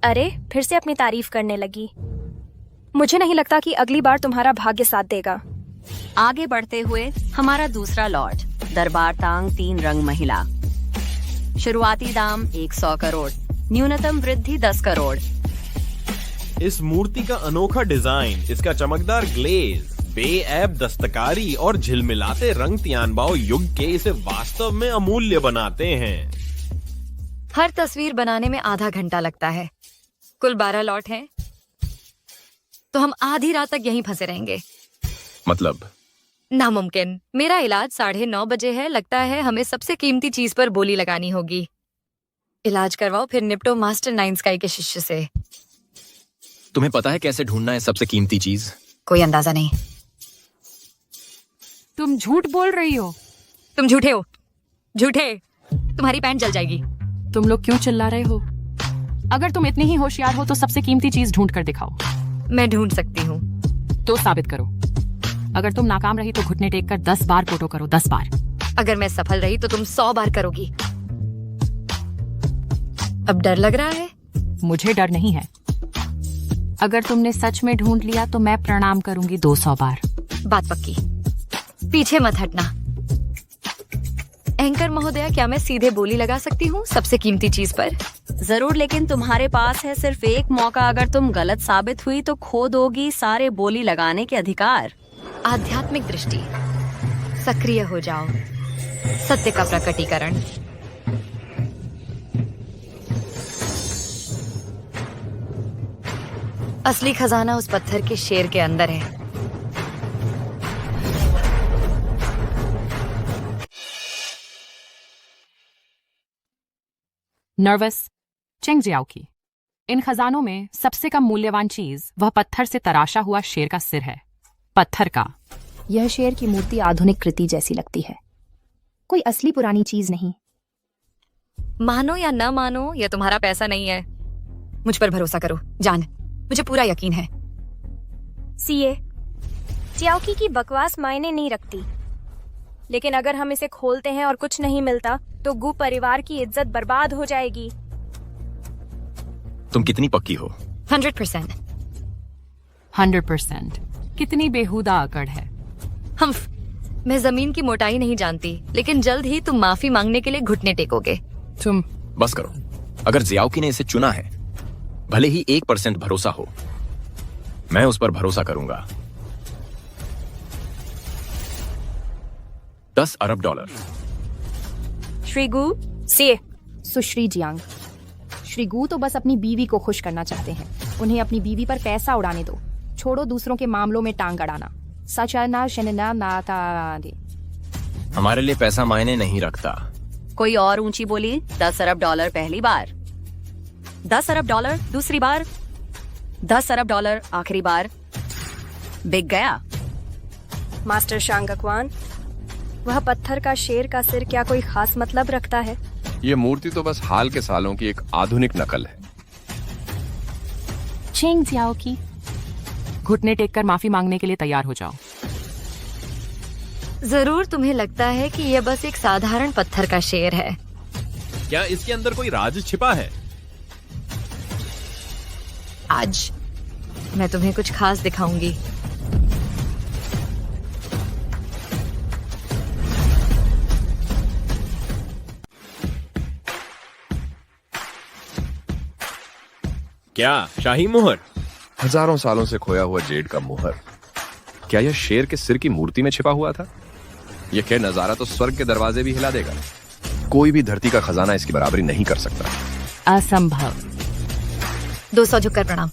अरे, फिर से अपनी तारीफ करने लगी। मुझे नहीं लगता कि अगली बार तुम्हारा भाग्य साथ देगा। आगे बढ़ते हुए हमारा दूसरा लॉट, दरबार तांग 3 रंग महिला। शुरुआती दाम 100 करोड़, न्यूनतम वृद्धि 10 करोड़। इस मूर्ति का अनोखा डिजाइन, इसका चमकदार ग्लेज, बेऐब दस्तकारी और झिलमिलाते रंग तियानबाओ युग के इसे वास्तव में अमूल्य बनाते हैं। हर तस्वीर बनाने में आधा घंटा लगता है। कुल 12 लॉट हैं, तो हम आधी रात तक यहीं फंसे रहेंगे। मतलब? नामुमकिन। मेरा इलाज 9:30 बजे है। लगता है हमें सबसे कीमती चीज पर बोली लगानी होगी। इलाज करवाओ, फिर निपटो मास्टर 9 स्काई के शिष्य से। तुम्हें पता है कैसे ढूंढना है सबसे कीमती चीज? कोई अंदाजा नहीं। तुम झूठ बोल रही हो। तुम झूठे हो, झूठे। तुम्हारी पैंट जल जाएगी। तुम लोग क्यों चिल्ला रहे हो? अगर तुम इतनी ही होशियार हो तो सबसे कीमती चीज ढूंढ कर दिखाओ। मैं ढूंढ सकती हूँ। तो साबित करो। अगर तुम नाकाम रही तो घुटने टेक कर 10 बार कोटो करो, 10 बार। अगर मैं सफल रही तो तुम 100 बार करोगी। अब डर लग रहा है? मुझे डर नहीं है। अगर तुमने सच में ढूंढ लिया तो मैं प्रणाम करूंगी 200 बार। बात पक्की। पीछे मत हटना। एंकर महोदया, क्या मैं सीधे बोली लगा सकती हूँ सबसे कीमती चीज पर? जरूर, लेकिन तुम्हारे पास है सिर्फ एक मौका। अगर तुम गलत साबित हुई तो खो दोगी सारे बोली लगाने के अधिकार। आध्यात्मिक दृष्टि, सक्रिय हो जाओ। सत्य का प्रकटीकरण। असली खजाना उस पत्थर के शेर के अंदर है। Nervous Cheng जियाओकी। इन खजानों में सबसे कम मूल्यवान चीज वह पत्थर से तराशा हुआ शेर का सिर है। पत्थर का। यह शेर की मूर्ति आधुनिक कृति जैसी लगती है, कोई असली पुरानी चीज नहीं। मानो या न मानो, यह तुम्हारा पैसा नहीं है। मुझ पर भरोसा करो जान, मुझे पूरा यकीन है। सीए, चियाओकी की बकवास मायने नहीं रखती। लेकिन अगर हम इसे खोलते हैं और कुछ नहीं मिलता तो गु परिवार की इज्जत बर्बाद हो जाएगी। तुम कितनी पक्की हो? 100%। 100%। कितनी बेहुदा अकड़ है। मैं जमीन की मोटाई नहीं जानती, लेकिन जल्द ही तुम माफी मांगने के लिए घुटने टेकोगे। तुम बस करो। अगर जियाओकी ने इसे चुना है, भले ही 1% भरोसा हो, मैं उस पर भरोसा करूंगा। 10 अरब डॉलर। श्रीगु, सीए। सुश्री जियांग, श्री गु तो बस अपनी बीवी को खुश करना चाहते हैं। उन्हें अपनी बीवी पर पैसा उड़ाने दो। छोड़ो दूसरों के मामलों में टांग अड़ाना। सचना शनना नाता। हमारे लिए पैसा मायने नहीं रखता। कोई और ऊंची बोली। 10 अरब डॉलर पहली बार, 10 अरब डॉलर दूसरी बार, 10 अरब डॉलर आखिरी बार। बिक गया। मास्टर शांगकवान, वह पत्थर का शेर का सिर क्या कोई खास मतलब रखता है? ये मूर्ति तो बस हाल के सालों की एक आधुनिक नकल है। चेंग जियाओ की, घुटने टेक कर माफी मांगने के लिए तैयार हो जाओ। जरूर तुम्हें लगता है कि यह बस एक साधारण पत्थर का शेर है। क्या इसके अंदर कोई राज छिपा है? आज मैं तुम्हें कुछ खास दिखाऊंगी। क्या शाही मुहर? हजारों सालों से खोया हुआ जेड का मुहर। क्या यह शेर के सिर की मूर्ति में छिपा हुआ था? यह क्या नजारा तो स्वर्ग के दरवाजे भी हिला देगा। कोई भी धरती का खजाना इसकी बराबरी नहीं कर सकता। असंभव। 200 झुककर प्रणाम।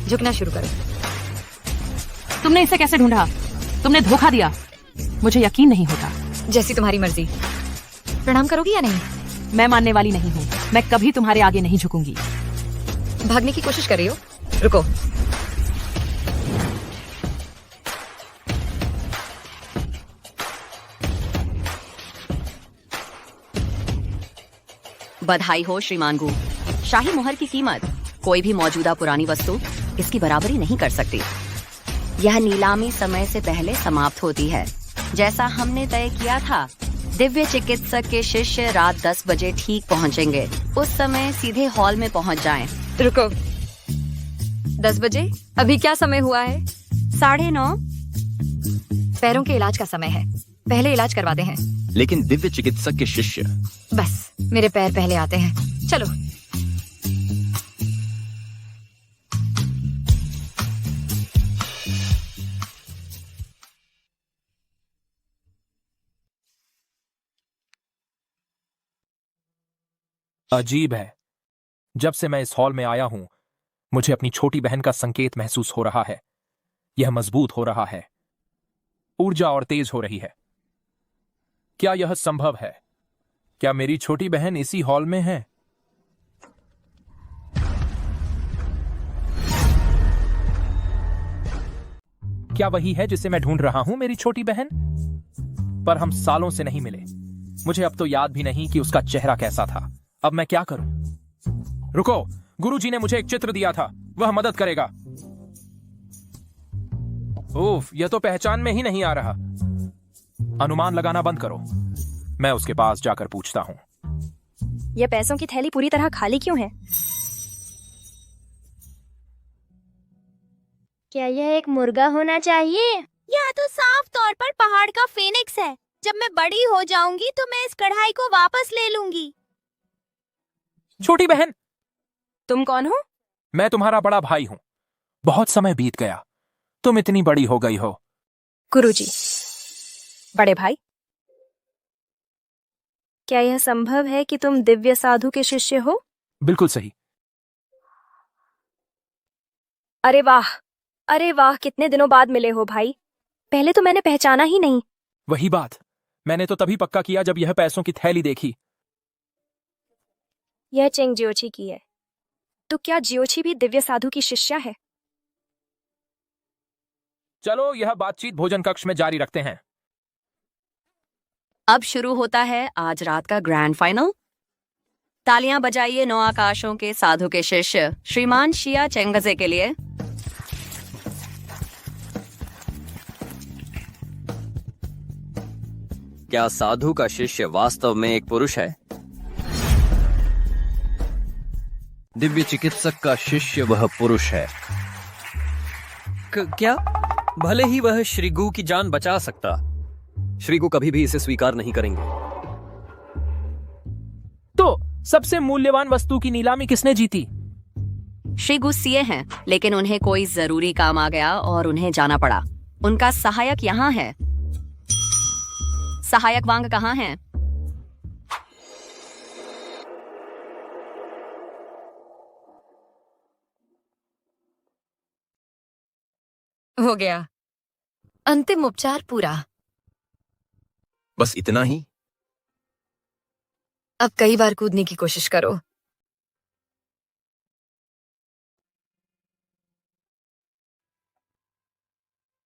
झुकना शुरू करो। तुमने इसे कैसे ढूंढा? तुमने धोखा दिया। मुझे यकीन नहीं होता। जैसी तुम्हारी मर्जी। प्रणाम करोगी या नहीं? मैं मानने वाली नहीं हूँ। मैं कभी तुम्हारे आगे नहीं झुकूंगी। भागने की कोशिश कर रही हो? रुको। बधाई हो श्रीमान गु। शाही मुहर की कीमत कोई भी मौजूदा पुरानी वस्तु इसकी बराबरी नहीं कर सकती। यह नीलामी समय से पहले समाप्त होती है। जैसा हमने तय किया था, दिव्य चिकित्सक के शिष्य रात 10 बजे ठीक पहुंचेंगे। उस समय सीधे हॉल में पहुंच जाएं। रुको। 10 बजे? अभी क्या समय हुआ है? 9:30। पैरों के इलाज का समय है। पहले इलाज करवाते हैं। लेकिन दिव्य चिकित्सक के शिष्य। बस मेरे पैर पहले आते हैं। चलो। अजीब है, जब से मैं इस हॉल में आया हूं, मुझे अपनी छोटी बहन का संकेत महसूस हो रहा है। यह मजबूत हो रहा है, ऊर्जा और तेज हो रही है। क्या यह संभव है? क्या मेरी छोटी बहन इसी हॉल में है? क्या वही है जिसे मैं ढूंढ रहा हूं, मेरी छोटी बहन? पर हम सालों से नहीं मिले। मुझे अब तो याद भी नहीं कि उसका चेहरा कैसा था। अब मैं क्या करूं? रुको, गुरुजी ने मुझे एक चित्र दिया था, वह मदद करेगा। उफ, यह तो पहचान में ही नहीं आ रहा। अनुमान लगाना बंद करो। मैं उसके पास जाकर पूछता हूं। यह पैसों की थैली पूरी तरह खाली क्यों है? क्या यह एक मुर्गा होना चाहिए? यह तो साफ तौर पर पहाड़ का फेनिक्स है। जब मैं बड़ी हो जाऊंगी तो मैं इस कढ़ाई को वापस ले लूंगी। छोटी बहन, तुम कौन हो? मैं तुम्हारा बड़ा भाई हूं। बहुत समय बीत गया, तुम इतनी बड़ी हो गई हो। गुरुजी। बड़े भाई, क्या यह संभव है कि तुम दिव्य साधु के शिष्य हो? बिल्कुल सही। अरे वाह, अरे वाह, कितने दिनों बाद मिले हो भाई। पहले तो मैंने पहचाना ही नहीं। वही बात, मैंने तो तभी पक्का किया जब यह पैसों की थैली देखी। यह चेंग जियोची की है। तो क्या जियोची भी दिव्य साधु की शिष्या है? चलो यह बातचीत भोजन कक्ष में जारी रखते हैं। अब शुरू होता है आज रात का ग्रैंड फाइनल। तालियां बजाइए 9 आकाशों के साधु के शिष्य श्रीमान शिया चेंगजे के लिए। क्या साधु का शिष्य वास्तव में एक पुरुष है? दिव्य चिकित्सक का शिष्य वह पुरुष है। क्या? भले ही वह श्रीगु की जान बचा सकता, श्रीगु कभी भी इसे स्वीकार नहीं करेंगे। तो सबसे मूल्यवान वस्तु की नीलामी किसने जीती? श्रीगु सीए हैं, लेकिन उन्हें कोई जरूरी काम आ गया और उन्हें जाना पड़ा। उनका सहायक यहाँ है। सहायक वांग कहाँ हैं? हो गया, अंतिम उपचार पूरा। बस इतना ही? अब कई बार कूदने की कोशिश करो।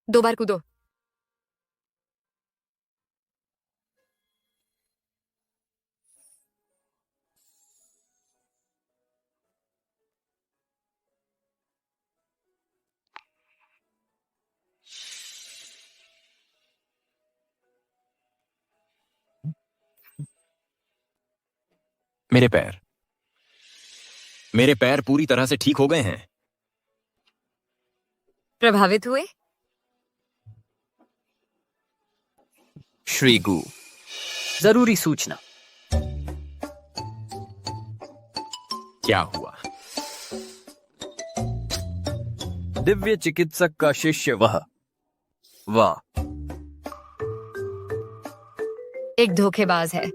दो बार कूदो। मेरे पैर पूरी तरह से ठीक हो गए हैं। प्रभावित हुए? श्री गु, जरूरी सूचना। क्या हुआ? दिव्य चिकित्सक का शिष्य वाह एक धोखेबाज है।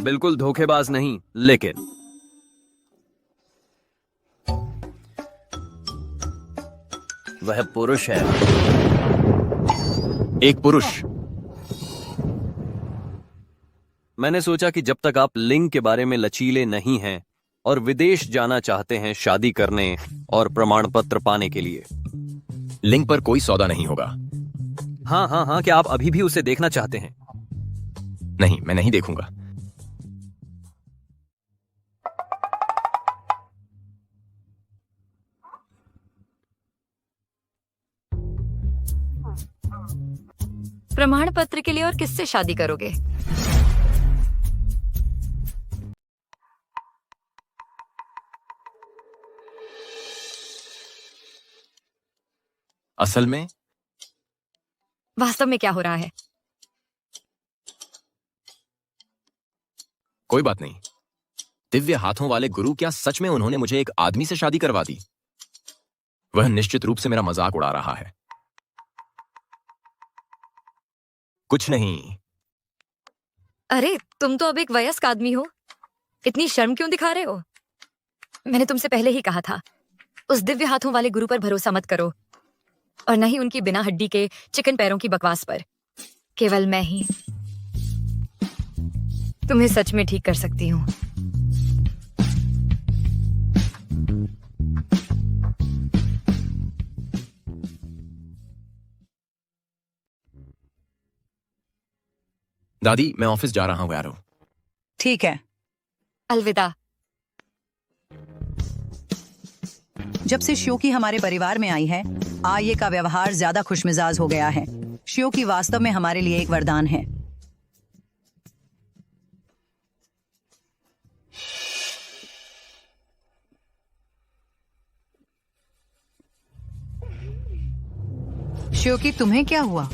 बिल्कुल धोखेबाज नहीं, लेकिन वह पुरुष है। एक पुरुष? मैंने सोचा कि जब तक आप लिंग के बारे में लचीले नहीं हैं और विदेश जाना चाहते हैं शादी करने और प्रमाण पत्र पाने के लिए, लिंग पर कोई सौदा नहीं होगा। हाँ, क्या आप अभी भी उसे देखना चाहते हैं? नहीं, मैं नहीं देखूंगा। प्रमाण पत्र के लिए और किससे शादी करोगे? असल में? वास्तव में क्या हो रहा है? कोई बात नहीं। दिव्य हाथों वाले गुरु, क्या सच में उन्होंने मुझे एक आदमी से शादी करवा दी? वह निश्चित रूप से मेरा मजाक उड़ा रहा है। कुछ नहीं। अरे, तुम तो अब एक वयस्क आदमी हो, इतनी शर्म क्यों दिखा रहे हो? मैंने तुमसे पहले ही कहा था, उस दिव्य हाथों वाले गुरु पर भरोसा मत करो, और न ही उनकी बिना हड्डी के चिकन पैरों की बकवास पर। केवल मैं ही तुम्हें सच में ठीक कर सकती हूँ। दादी, मैं ऑफिस जा रहा हूँ यारो। ठीक है, अलविदा। जब से श्योकी हमारे परिवार में आई है, आर्य का व्यवहार ज्यादा खुशमिजाज हो गया है। श्योकी वास्तव में हमारे लिए एक वरदान है। श्योकी, तुम्हें क्या हुआ?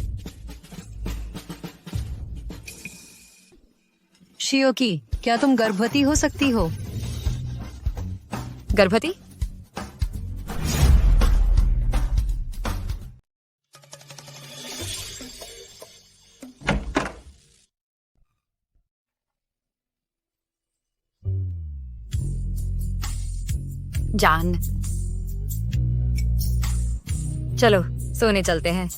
श्योकी, क्या तुम गर्भवती हो सकती हो? गर्भवती? जान, चलो सोने चलते हैं।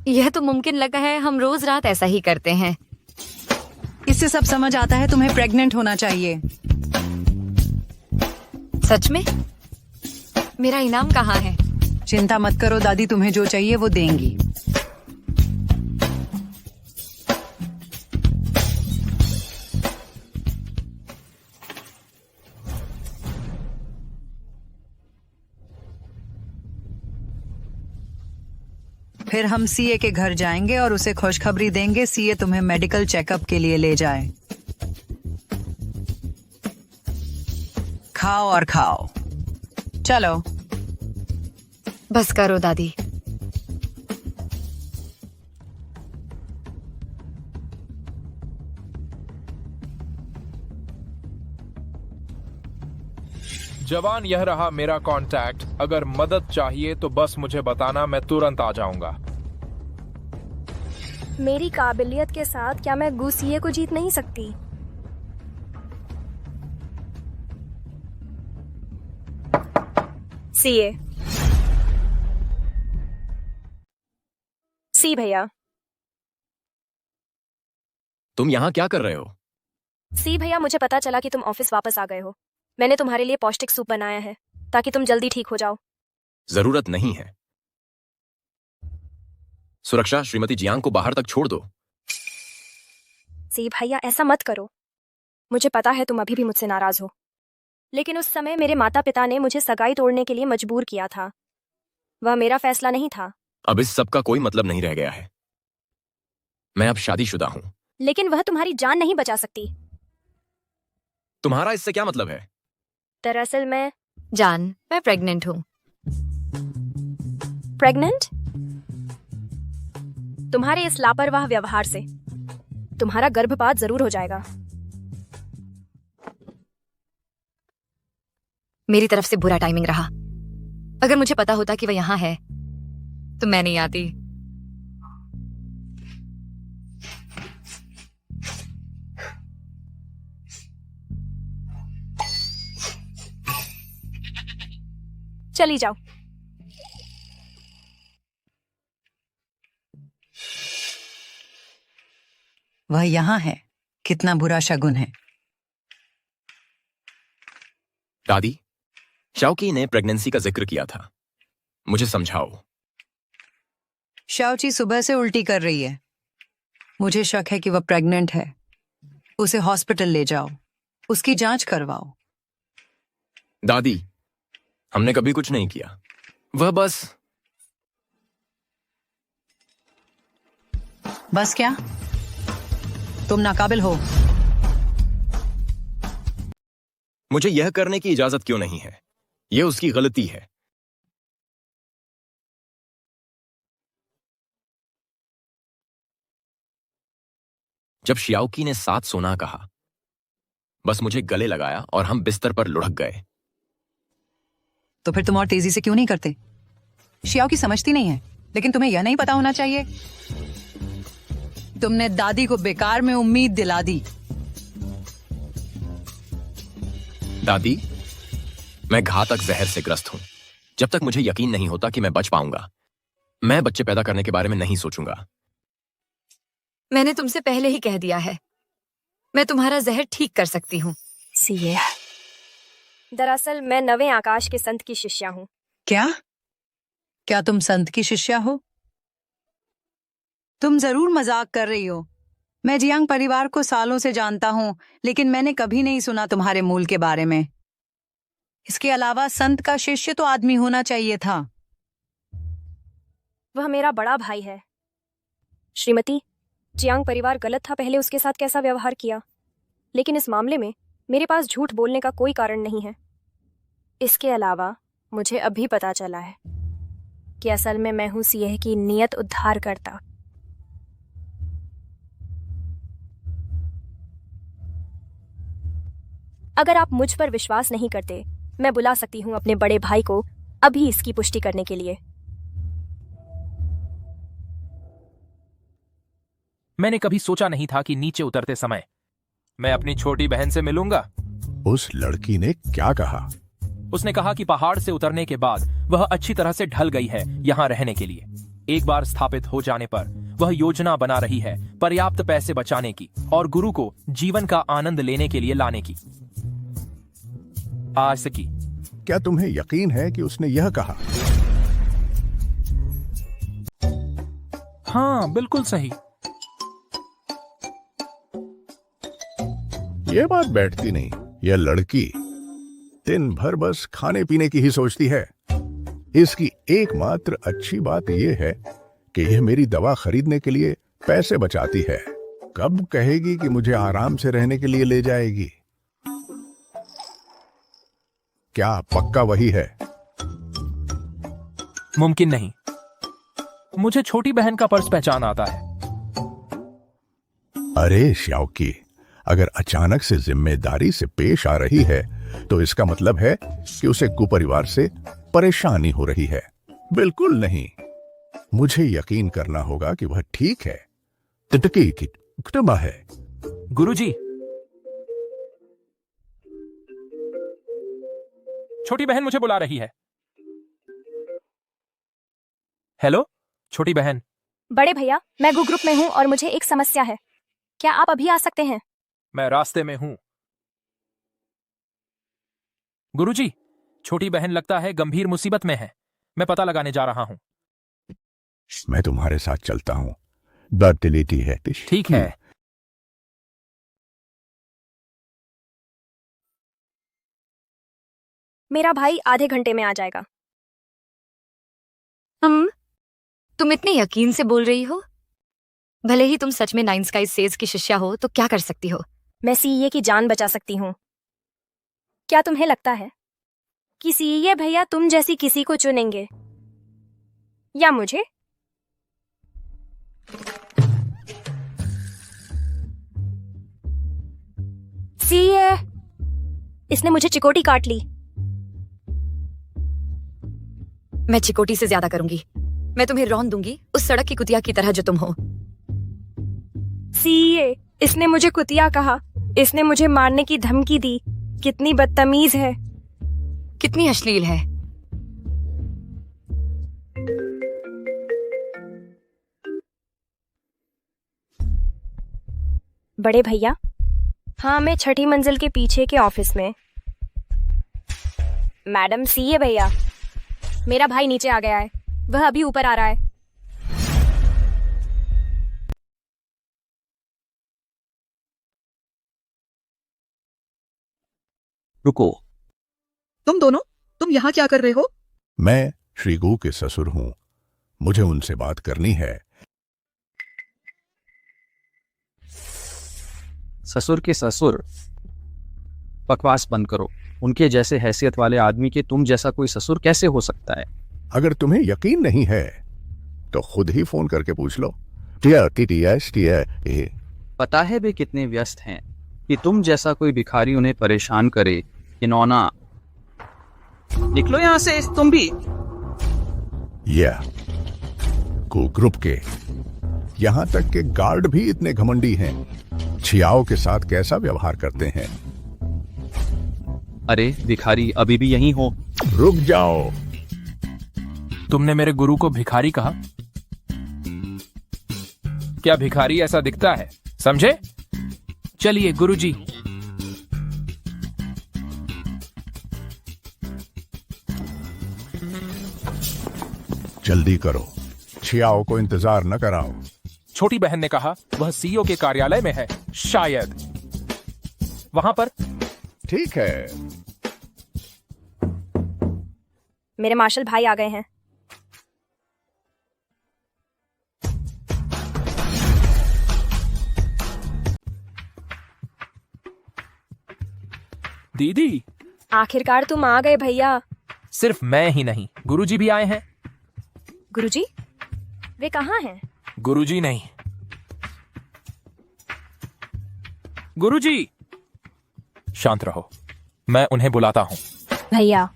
यह तो मुमकिन लगा है, हम रोज रात ऐसा ही करते हैं। इससे सब समझ आता है, तुम्हें प्रेग्नेंट होना चाहिए। सच में? मेरा इनाम कहाँ है? चिंता मत करो दादी, तुम्हें जो चाहिए वो देंगी। फिर हम सीए के घर जाएंगे और उसे खुशखबरी देंगे। सीए तुम्हें मेडिकल चेकअप के लिए ले जाए। खाओ और खाओ। चलो। बस करो दादी। जवान, यह रहा मेरा कांटेक्ट। अगर मदद चाहिए तो बस मुझे बताना, मैं तुरंत आ जाऊंगा। मेरी काबिलियत के साथ क्या मैं गुस्से को जीत नहीं सकती? सीए। सी भैया। तुम यहाँ क्या कर रहे हो? सी भैया, मुझे पता चला कि तुम ऑफिस वापस आ गए हो। मैंने तुम्हारे लिए पौष्टिक सूप बनाया है ताकि तुम जल्दी ठीक हो जाओ। जरूरत नहीं है। सुरक्षा, श्रीमती जियांग को बाहर तक छोड़ दो। सी भैया, ऐसा मत करो। मुझे पता है तुम अभी भी मुझसे नाराज हो, लेकिन उस समय मेरे माता पिता ने मुझे सगाई तोड़ने के लिए मजबूर किया था। वह मेरा फैसला नहीं था। अब इस सब का कोई मतलब नहीं रह गया है। मैं अब शादीशुदा हूं। लेकिन वह तुम्हारी जान नहीं बचा सकती। तुम्हारा इससे क्या मतलब है? दरअसल मैं प्रेग्नेंट हूँ। प्रेग्नेंट? तुम्हारे इस लापरवाह व्यवहार से तुम्हारा गर्भपात जरूर हो जाएगा। मेरी तरफ से बुरा टाइमिंग रहा। अगर मुझे पता होता कि वह यहाँ है तो मैं नहीं आती। चली जाओ। वह यहाँ है। कितना बुरा शगुन है। दादी, शाओकी ने प्रेगनेंसी का जिक्र किया था। मुझे समझाओ। शाओची सुबह से उल्टी कर रही है। मुझे शक है कि वह प्रेग्नेंट है। उसे हॉस्पिटल ले जाओ, उसकी जांच करवाओ। दादी, हमने कभी कुछ नहीं किया। वह बस क्या? तुम नाकाबिल हो। मुझे यह करने की इजाजत क्यों नहीं है? यह उसकी गलती है। जब शियाओकी ने 7 सोना कहा, बस मुझे गले लगाया और हम बिस्तर पर लुढ़क गए। तो फिर तुम और तेजी से क्यों नहीं करते? शियाओकी समझती नहीं है, लेकिन तुम्हें यह नहीं पता होना चाहिए। तुमने दादी को बेकार में उम्मीद दिला दी। दादी, मैं घातक जहर से ग्रस्त हूं। जब तक मुझे यकीन नहीं होता कि मैं बच पाऊंगा, मैं बच्चे पैदा करने के बारे में नहीं सोचूंगा। मैंने तुमसे पहले ही कह दिया है, मैं तुम्हारा जहर ठीक कर सकती हूँ। सीए। दरअसल मैं नवे आकाश के संत की शिष्या हूँ। क्या तुम संत की शिष्या हो? तुम जरूर मजाक कर रही हो। मैं जियांग परिवार को सालों से जानता हूँ, लेकिन मैंने कभी नहीं सुना तुम्हारे मूल के बारे में। इसके अलावा संत का शिष्य तो आदमी होना चाहिए था। वह मेरा बड़ा भाई है। श्रीमती, जियांग परिवार गलत था पहले उसके साथ कैसा व्यवहार किया, लेकिन इस मामले में मेरे पास झूठ बोलने का कोई कारण नहीं है। इसके अलावा मुझे अभी पता चला है कि असल में मैं हूं सीए की नियत उद्धार करता। अगर आप मुझ पर विश्वास नहीं करते, मैं बुला सकती हूँ अपने बड़े भाई को अभी इसकी पुष्टि करने के लिए। मैंने कभी सोचा नहीं था कि नीचे उतरते समय मैं अपनी छोटी बहन से मिलूंगा। उस लड़की ने क्या कहा? उसने कहा कि पहाड़ से उतरने के बाद वह अच्छी तरह से ढल गई है यहाँ रहने के लिए। एक बार स्थापित हो जाने पर वह योजना बना रही है पर्याप्त पैसे बचाने की और गुरु को जीवन का आनंद लेने के लिए लाने की। आज की। क्या तुम्हें यकीन है कि उसने यह कहा? हाँ, बिल्कुल सही। यह बात बैठती नहीं। यह लड़की दिन भर बस खाने पीने की ही सोचती है। इसकी एकमात्र अच्छी बात यह है कि यह मेरी दवा खरीदने के लिए पैसे बचाती है। कब कहेगी कि मुझे आराम से रहने के लिए ले जाएगी? क्या पक्का वही है? मुमकिन नहीं। मुझे छोटी बहन का पर्स पहचान आता है। अरे शाओकी, अगर अचानक से जिम्मेदारी से पेश आ रही है तो इसका मतलब है कि उसे कुपरिवार से परेशानी हो रही है। बिल्कुल नहीं। मुझे यकीन करना होगा कि वह ठीक है। तिटकी की कुटुंबा है। गुरुजी, छोटी बहन मुझे बुला रही है। हेलो छोटी बहन। बड़े भैया, मैं गु ग्रुप में हूँ और मुझे एक समस्या है। क्या आप अभी आ सकते हैं? मैं रास्ते में हूं। गुरुजी, छोटी बहन लगता है गंभीर मुसीबत में है। मैं पता लगाने जा रहा हूं। मैं तुम्हारे साथ चलता हूं। दर्द लेती है। ठीक है। मेरा भाई आधे घंटे में आ जाएगा। तुम इतने यकीन से बोल रही हो? भले ही तुम सच में नाइन स्काई सेज की शिष्या हो तो क्या कर सकती हो? मैं सीए की जान बचा सकती हूँ। क्या तुम्हें लगता है कि सीए भैया तुम जैसी किसी को चुनेंगे या मुझे? सीए, इसने मुझे चिकोटी काट ली। मैं चिकोटी से ज्यादा करूंगी। मैं तुम्हें रौंद दूंगी उस सड़क की कुतिया की तरह जो तुम हो। सीए, इसने मुझे कुतिया कहा। इसने मुझे मारने की धमकी दी। कितनी बदतमीज है। कितनी अश्लील है। बड़े भैया, हाँ, मैं छठी मंजिल के पीछे के ऑफिस में। मैडम सीए भैया, मेरा भाई नीचे आ गया है। वह अभी ऊपर आ रहा है। रुको, तुम दोनों, तुम यहाँ क्या कर रहे हो? मैं श्री गु के ससुर हूं। मुझे उनसे बात करनी है। ससुर के ससुर, बकवास बंद करो। उनके जैसे हैसियत वाले आदमी के तुम जैसा कोई ससुर कैसे हो सकता है? अगर तुम्हें यकीन नहीं है तो खुद ही फोन करके पूछ लो। पता है वे कितने व्यस्त हैं कि तुम जैसा कोई भिखारी उन्हें परेशान करे। किनौना, निकलो यहां से तुम भी। गु ग्रुप के यहां तक के गार्ड भी इतने घमंडी हैं। छियाओ के साथ कैसा व्यवहार करते हैं। अरे भिखारी अभी भी यहीं हो? रुक जाओ। तुमने मेरे गुरु को भिखारी कहा? क्या भिखारी ऐसा दिखता है? समझे? चलिए गुरुजी। जल्दी करो, छियाओ को इंतजार न कराओ। छोटी बहन ने कहा वह सीईओ के कार्यालय में है। शायद वहां पर। ठीक है। मेरे मार्शल भाई आ गए हैं। दीदी, आखिरकार तुम आ गए भैया। सिर्फ मैं ही नहीं, गुरुजी भी आए हैं। गुरुजी? वे कहाँ हैं? गुरुजी नहीं, गुरुजी। शांत रहो, मैं उन्हें बुलाता हूं। भैया,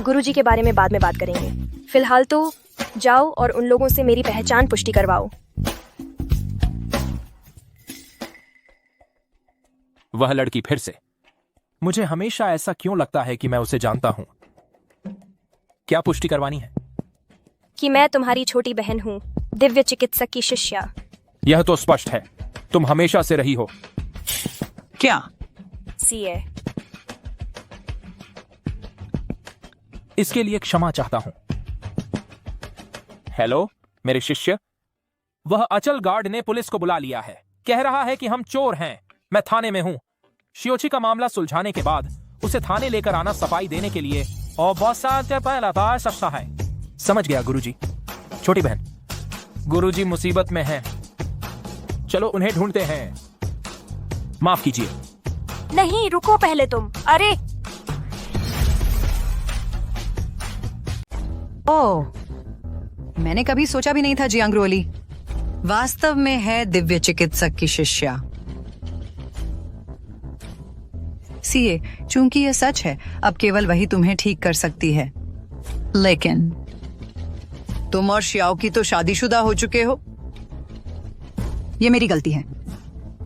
गुरुजी के बारे में बाद में बात करेंगे। फिलहाल तो जाओ और उन लोगों से मेरी पहचान पुष्टि करवाओ। वह लड़की फिर से। मुझे हमेशा ऐसा क्यों लगता है कि मैं उसे जानता हूं। क्या पुष्टि करवानी है? कि मैं तुम्हारी छोटी बहन हूँ, दिव्य चिकित्सक की शिष्या। यह तो स्पष्ट है, तुम हमेशा से रही हो। क्या? सीए। इसके लिए क्षमा चाहता हूं। हेलो मेरे शिष्य। वह अचल गार्ड ने पुलिस को बुला लिया है। कह रहा है कि हम चोर हैं। मैं थाने में हूं। शियोची का मामला सुलझाने के बाद उसे थाने लेकर आना सफाई देने के लिए। और बहुत सारे पहला बार सस्ता है। समझ गया गुरुजी। छोटी बहन, गुरुजी मुसीबत में हैं। चलो उन्हें ढूंढते हैं। माफ कीजिए। नहीं, रुको पहले तुम। अरे ओह, मैंने कभी सोचा भी नहीं था जियांग्रोली वास्तव में है दिव्य चिकित्सक की शिष्या। सीए, चूंकि यह सच है, अब केवल वही तुम्हें ठीक कर सकती है। लेकिन तुम और शियाओ की तो शादीशुदा हो चुके हो। ये मेरी गलती है।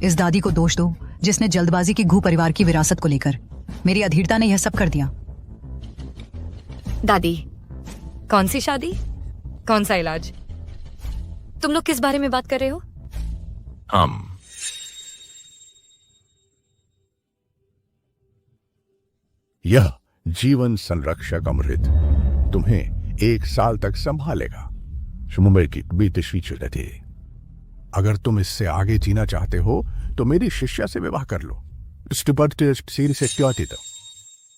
इस दादी को दोष दो जिसने जल्दबाजी की घू परिवार की विरासत को लेकर मेरी अधीरता ने यह सब कर दिया। दादी, कौन सी शादी, कौन सा इलाज? तुम लोग किस बारे में बात कर रहे हो? हम यह जीवन संरक्षक अमृत तुम्हें 1 साल तक संभालेगा। मुंबई की बीतशी। अगर तुम इससे आगे जीना चाहते हो तो मेरी शिष्या से विवाह कर लो।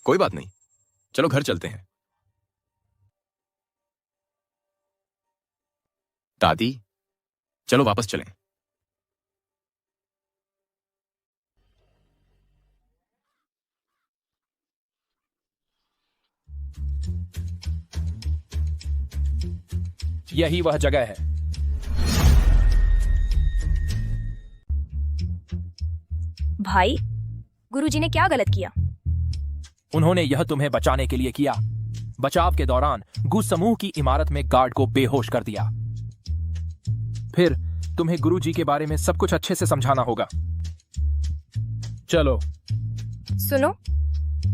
कोई बात नहीं, चलो घर चलते हैं। दादी, चलो वापस चलें। यही वह जगह है। भाई, गुरुजी ने क्या गलत किया? उन्होंने यह तुम्हें बचाने के लिए किया। बचाव के दौरान गु समूह की इमारत में गार्ड को बेहोश कर दिया। फिर तुम्हें गुरुजी के बारे में सब कुछ अच्छे से समझाना होगा। चलो। सुनो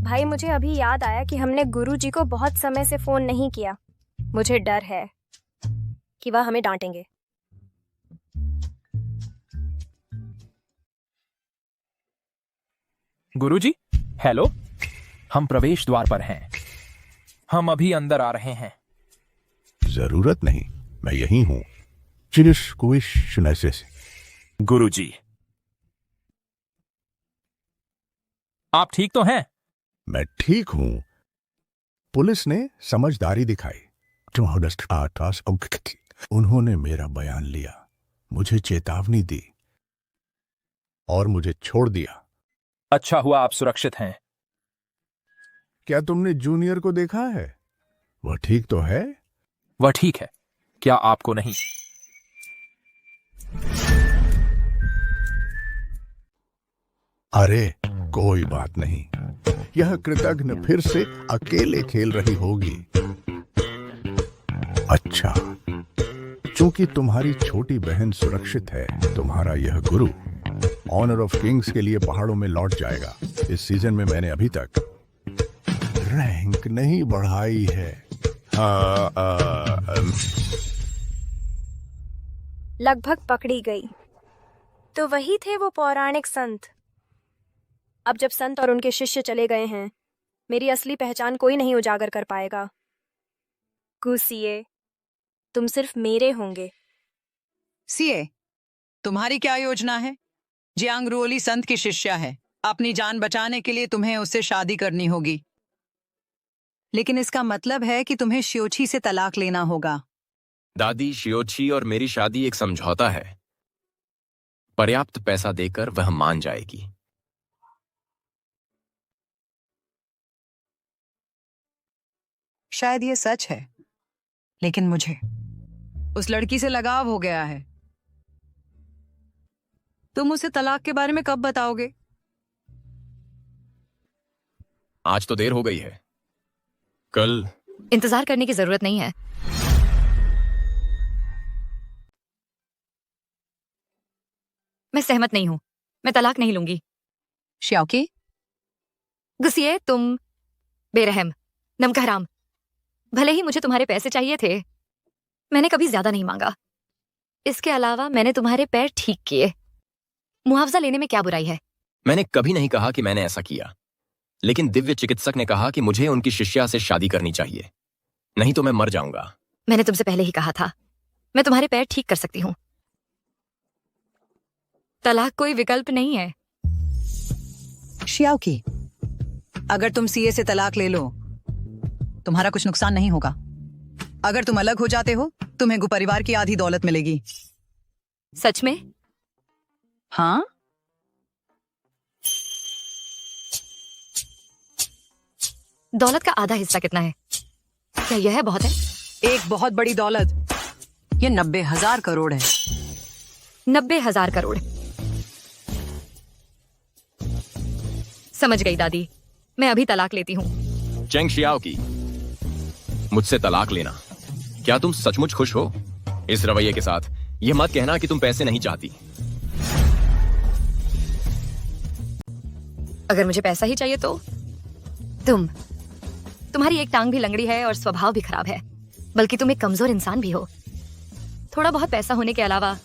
भाई, मुझे अभी याद आया कि हमने गुरुजी को बहुत समय से फोन नहीं किया। मुझे डर है कि वह हमें डांटेंगे। गुरुजी, हेलो, हम प्रवेश द्वार पर हैं। हम अभी अंदर आ रहे हैं। जरूरत नहीं, मैं यही हूं। गुरुजी, आप ठीक तो हैं? मैं ठीक हूं। पुलिस ने समझदारी दिखाई। उन्होंने मेरा बयान लिया, मुझे चेतावनी दी और मुझे छोड़ दिया। अच्छा हुआ आप सुरक्षित हैं। क्या तुमने जूनियर को देखा है? वह ठीक तो है? वह ठीक है, क्या आपको नहीं? अरे कोई बात नहीं, यह कृतघ्न फिर से अकेले खेल रही होगी। अच्छा, चूंकि तुम्हारी छोटी बहन सुरक्षित है, तुम्हारा यह गुरु ऑनर ऑफ किंग्स के लिए पहाड़ों में लौट जाएगा। इस सीजन में मैंने अभी तक रैंक नहीं बढ़ाई है। लगभग पकड़ी गई। तो वही थे वो पौराणिक संत। अब जब संत और उनके शिष्य चले गए हैं, मेरी असली पहचान कोई नहीं उजागर कर पाएगा। सीए, तुम सिर्फ मेरे होंगे। सीए, तुम्हारी क्या योजना है? जियांग रुओली संत की शिष्या है। अपनी जान बचाने के लिए तुम्हें उससे शादी करनी होगी। लेकिन इसका मतलब है कि तुम्हें शियोची से तलाक लेना होगा। दादी, शियोची और मेरी शादी एक समझौता है। पर्याप्त पैसा देकर वह मान जाएगी। शायद ये सच है, लेकिन मुझे उस लड़की से लगाव हो गया है। तुम उसे तलाक के बारे में कब बताओगे? आज तो देर हो गई है, कल। इंतजार करने की जरूरत नहीं है। मैं सहमत नहीं हूं। मैं तलाक नहीं लूंगी। श्याओकी, गुस्सिए, तुम बेरहम, नमकहराम। भले ही मुझे तुम्हारे पैसे चाहिए थे, मैंने कभी ज्यादा नहीं मांगा। इसके अलावा मैंने तुम्हारे पैर ठीक किए। मुआवजा लेने में क्या बुराई है? मैंने कभी नहीं कहा कि मैंने ऐसा किया, लेकिन दिव्य चिकित्सक ने कहा कि मुझे उनकी शिष्या से शादी करनी चाहिए, नहीं तो मैं मर जाऊंगा। मैंने तुमसे पहले ही कहा था, मैं तुम्हारे पैर ठीक कर सकती हूं। तलाक कोई विकल्प नहीं है। श्याओकी, अगर तुम सीए से तलाक ले लो, तुम्हारा कुछ नुकसान नहीं होगा। अगर तुम अलग हो जाते हो, तुम्हें गु परिवार की आधी दौलत मिलेगी। सच में? हाँ। दौलत का आधा हिस्सा कितना है? क्या यह बहुत है? एक बहुत बड़ी दौलत। ये 90,000 करोड़ है। 90,000 करोड़। समझ गई दादी, मैं अभी तलाक लेती हूँ। चेंग शियाओकी, मुझसे तलाक लेना। क्या तुम सचमुच खुश हो इस रवैये के साथ? यह मत कहना कि तुम पैसे नहीं चाहती। अगर मुझे पैसा ही चाहिए तो तुम्हारी एक टांग भी लंगड़ी है और स्वभाव भी खराब है, बल्कि तुम एक कमजोर इंसान भी हो। थोड़ा बहुत पैसा होने के अलावा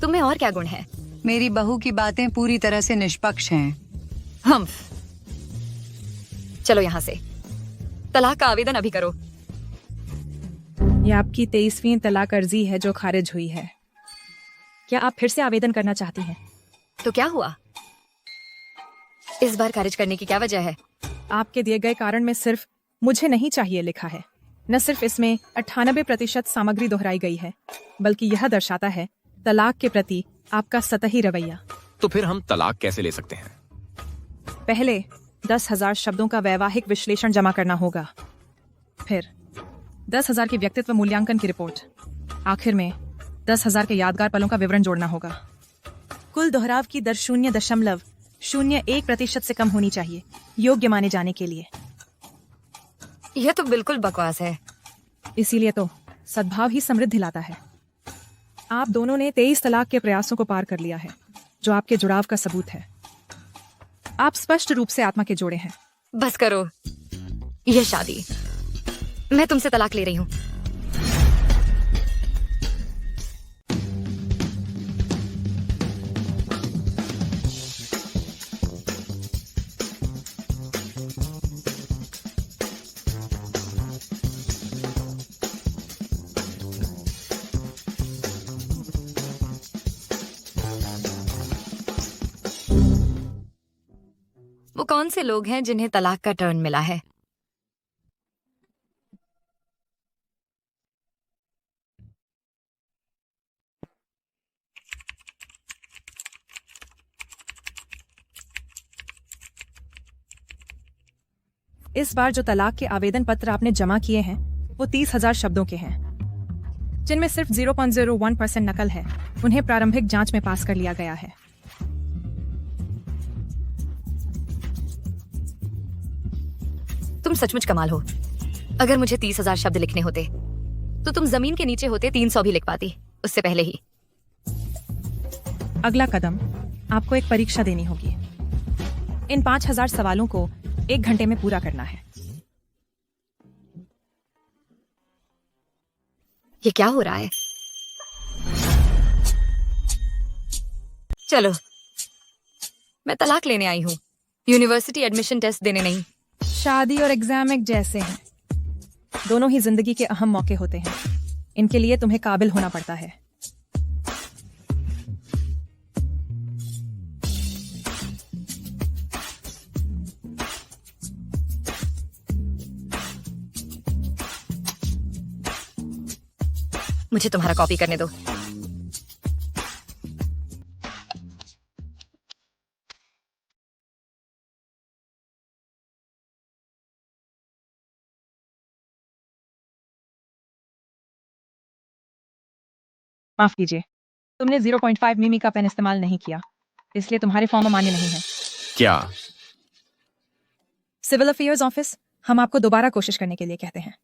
तुम में और क्या गुण है? मेरी बहू की बातें पूरी तरह से निष्पक्ष हैं। हम चलो यहाँ से, तलाक का आवेदन अभी करो। यह आपकी 23वीं तलाक अर्जी है जो खारिज हुई है। क्या आप फिर से आवेदन करना चाहती हैं? तो क्या हुआ? इस बार खारिज करने की क्या वजह है? आपके दिए गए कारण में सिर्फ मुझे नहीं चाहिए लिखा है। न सिर्फ इसमें 98% सामग्री दोहराई गई है, बल्कि यह दर्शाता है तलाक के प्रति आपका सतही रवैया। तो फिर हम तलाक कैसे ले सकते हैं? पहले 10,000 शब्दों का वैवाहिक विश्लेषण जमा करना होगा, फिर 10,000 की व्यक्तित्व मूल्यांकन की रिपोर्ट, आखिर में 10,000 के यादगार पलों का विवरण जोड़ना होगा। कुल दोहराव की दर 0.01% से कम होनी चाहिए योग्य माने जाने के लिए। यह तो बिल्कुल बकवास है। इसीलिए तो सद्भाव ही समृद्धि लाता है। आप दोनों ने 23 तलाक के प्रयासों को पार कर लिया है, जो आपके जुड़ाव का सबूत है। आप स्पष्ट रूप से आत्मा के जोड़े हैं। बस करो यह शादी, मैं तुमसे तलाक ले रही हूँ। वो कौन से लोग हैं जिन्हें तलाक का टर्न मिला है? इस बार जो तलाक के आवेदन पत्र आपने जमा किए हैं वो 30,000 शब्दों के हैं, जिनमें सिर्फ 0.01% नकल है। उन्हें प्रारंभिक जांच में पास कर लिया गया है। तुम सचमुच कमाल हो। अगर मुझे 30,000 शब्द लिखने होते तो तुम जमीन के नीचे होते 300 भी लिख पाती उससे पहले ही। अगला कदम, आपको एक परीक्षा देनी होगी। इन 5,000 सवालों को 1 घंटे में पूरा करना है। ये क्या हो रहा है? चलो, मैं तलाक लेने आई हूँ, यूनिवर्सिटी एडमिशन टेस्ट देने नहीं। शादी और एग्जाम एक जैसे हैं, दोनों ही जिंदगी के अहम मौके होते हैं। इनके लिए तुम्हें काबिल होना पड़ता है। मुझे तुम्हारा कॉपी करने दो। माफ कीजिए, तुमने 0.5 मिमी का पेन इस्तेमाल नहीं किया, इसलिए तुम्हारे फॉर्म मान्य नहीं है। क्या? सिविल अफेयर्स ऑफिस, हम आपको दोबारा कोशिश करने के लिए कहते हैं।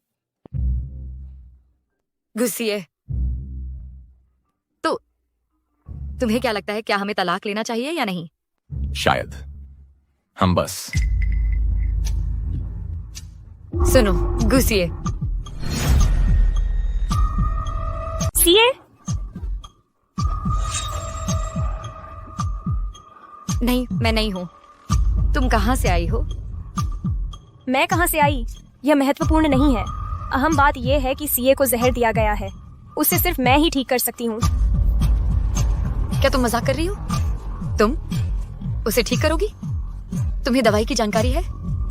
गुस्सिए। तो तुम्हें क्या लगता है, क्या हमें तलाक लेना चाहिए या नहीं? शायद। हम बस सुनो गुस्सिए। सीए? नहीं, मैं नहीं हूँ। तुम कहाँ से आई हो? मैं कहाँ से आई यह महत्वपूर्ण नहीं है। अहम बात यह है कि सीए को जहर दिया गया है। उसे सिर्फ मैं ही ठीक कर सकती हूँ। क्या तुम मजाक कर रही हो? तुम उसे ठीक करोगी? तुम्हें दवाई की जानकारी है?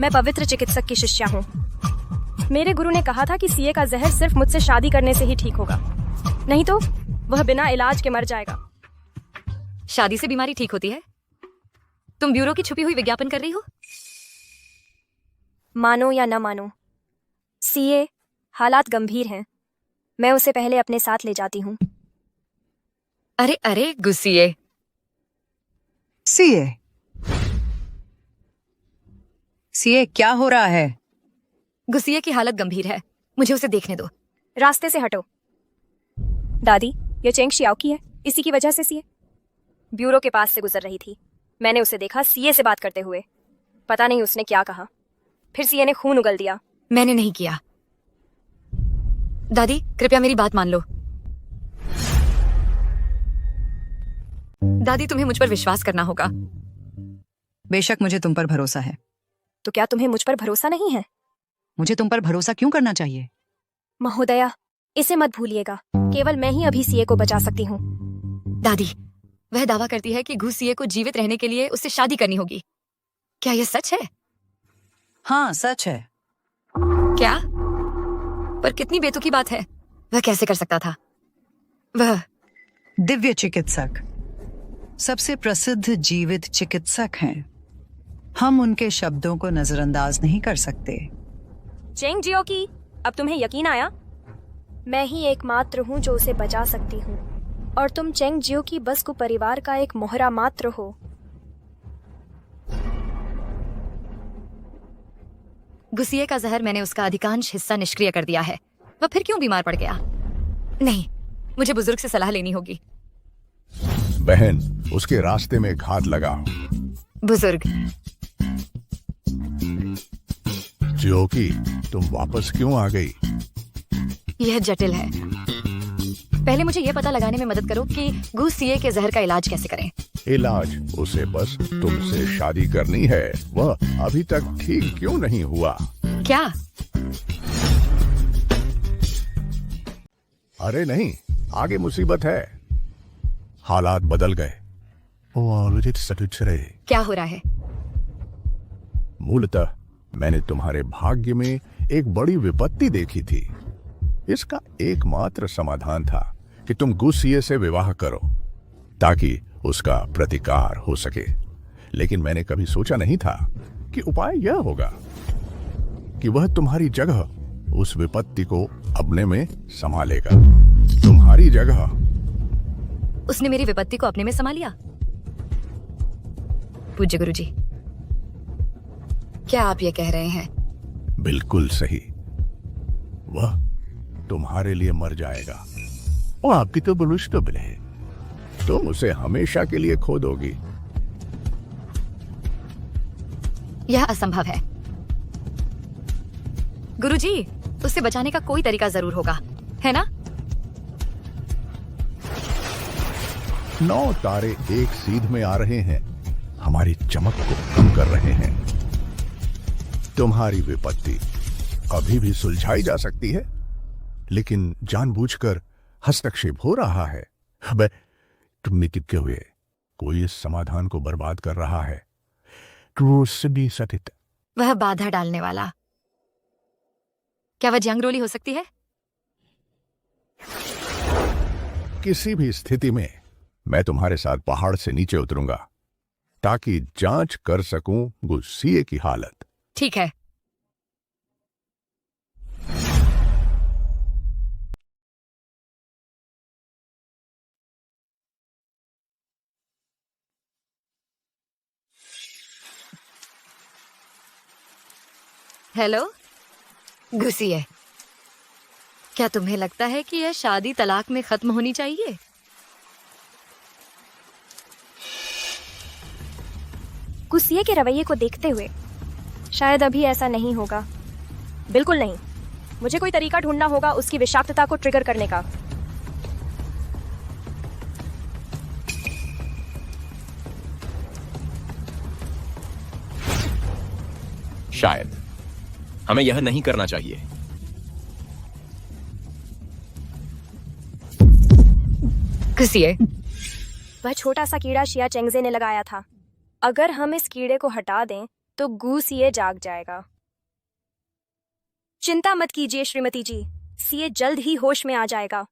मैं पवित्र चिकित्सक की शिष्या हूँ। मेरे गुरु ने कहा था कि सीए का जहर सिर्फ मुझसे शादी करने से ही ठीक होगा, नहीं तो वह बिना इलाज के मर जाएगा। शादी से बीमारी ठीक होती है? तुम ब्यूरो की छुपी हुई विज्ञापन कर रही हो? मानो या न मानो, सीए, हालात गंभीर हैं। मैं उसे पहले अपने साथ ले जाती हूँ। अरे अरे गुस्सिए। सीए, सीए क्या हो रहा है? गुस्सिए की हालत गंभीर है, मुझे उसे देखने दो। रास्ते से हटो। दादी, ये चेंग शियाओ की है, इसी की वजह से सीए ब्यूरो के पास से गुजर रही थी। मैंने उसे देखा सीए से बात करते हुए। पता नहीं उसने क्या कहा, फिर सीए ने खून उगल दिया। मैंने नहीं किया। दादी कृपया मेरी बात मान लो। दादी तुम्हें मुझ पर विश्वास करना होगा। बेशक मुझे तुम पर भरोसा है। तो क्या तुम्हें मुझ पर भरोसा नहीं है? मुझे तुम पर भरोसा क्यों करना चाहिए? महोदया, इसे मत भूलिएगा, केवल मैं ही अभी सीए को बचा सकती हूँ। दादी, वह दावा करती है कि घू सीए को जीवित रहने के लिए उससे शादी करनी होगी। क्या यह सच है? हाँ, सच है। क्या? पर कितनी बेतुकी बात है। वह कैसे कर सकता था? वह दिव्य चिकित्सक, सबसे प्रसिद्ध जीवित चिकित्सक हैं। हम उनके शब्दों को नजरअंदाज नहीं कर सकते। चेंग जियो की, अब तुम्हें यकीन आया? मैं ही एकमात्र हूँ जो उसे बचा सकती हूँ, और तुम चेंग जियो की बस को परिवार का एक मोहरा मात्र हो। गुस्सिए का जहर मैंने उसका अधिकांश हिस्सा निष्क्रिय कर दिया है। वह फिर क्यों बीमार पड़ गया? नहीं, मुझे बुजुर्ग से सलाह लेनी होगी। बहन, उसके रास्ते में घात लगा। बुजुर्ग। ज्योकी, तुम वापस क्यों आ गई? यह जटिल है। पहले मुझे यह पता लगाने में मदद करो कि घू सीए के जहर का इलाज कैसे करें। इलाज? उसे बस तुमसे शादी करनी है। वह अभी तक ठीक क्यों नहीं हुआ? क्या? अरे नहीं, आगे मुसीबत है। हालात बदल गए। क्या हो रहा है? मूलतः मैंने तुम्हारे भाग्य में एक बड़ी विपत्ति देखी थी। इसका एकमात्र समाधान था कि तुम गुस्सिए से विवाह करो ताकि उसका प्रतिकार हो सके। लेकिन मैंने कभी सोचा नहीं था कि उपाय यह होगा कि वह तुम्हारी जगह उस विपत्ति को अपने में संभालेगा। तुम्हारी जगह। उसने मेरी विपत्ति को अपने में समा लिया? पूज्य गुरुजी, क्या आप ये कह रहे हैं? बिल्कुल सही। वह तुम्हारे लिए मर जाएगा। वो आपकी तो बुलुश्तुबल है। तुम उसे हमेशा के लिए खो दोगी। यह असंभव है। गुरुजी, उसे बचाने का कोई तरीका जरूर होगा, है ना? 9 तारे एक सीध में आ रहे हैं, हमारी चमक को कम कर रहे हैं। तुम्हारी विपत्ति अभी भी सुलझाई जा सकती है, लेकिन जानबूझकर हस्तक्षेप हो रहा है। अबे, तुम नितिज्ञ हुए। कोई इस समाधान को बर्बाद कर रहा है। वह बाधा डालने वाला। क्या वह जंगरोली हो सकती है? किसी भी स्थिति में मैं तुम्हारे साथ पहाड़ से नीचे उतरूंगा ताकि जांच कर सकूं गुस्सिए की हालत। ठीक है। हेलो गुस्सिए, क्या तुम्हें लगता है कि यह शादी तलाक में खत्म होनी चाहिए? गुस्सिए के रवैये को देखते हुए शायद अभी ऐसा नहीं होगा। बिल्कुल नहीं। मुझे कोई तरीका ढूंढना होगा उसकी विषाक्तता को ट्रिगर करने का। शायद हमें यह नहीं करना चाहिए। गुस्सिए, वह छोटा सा कीड़ा शिया चेंगजे ने लगाया था। अगर हम इस कीड़े को हटा दें तो गुस्सिए जाग जाएगा। चिंता मत कीजिए श्रीमती जी, सीए जल्द ही होश में आ जाएगा।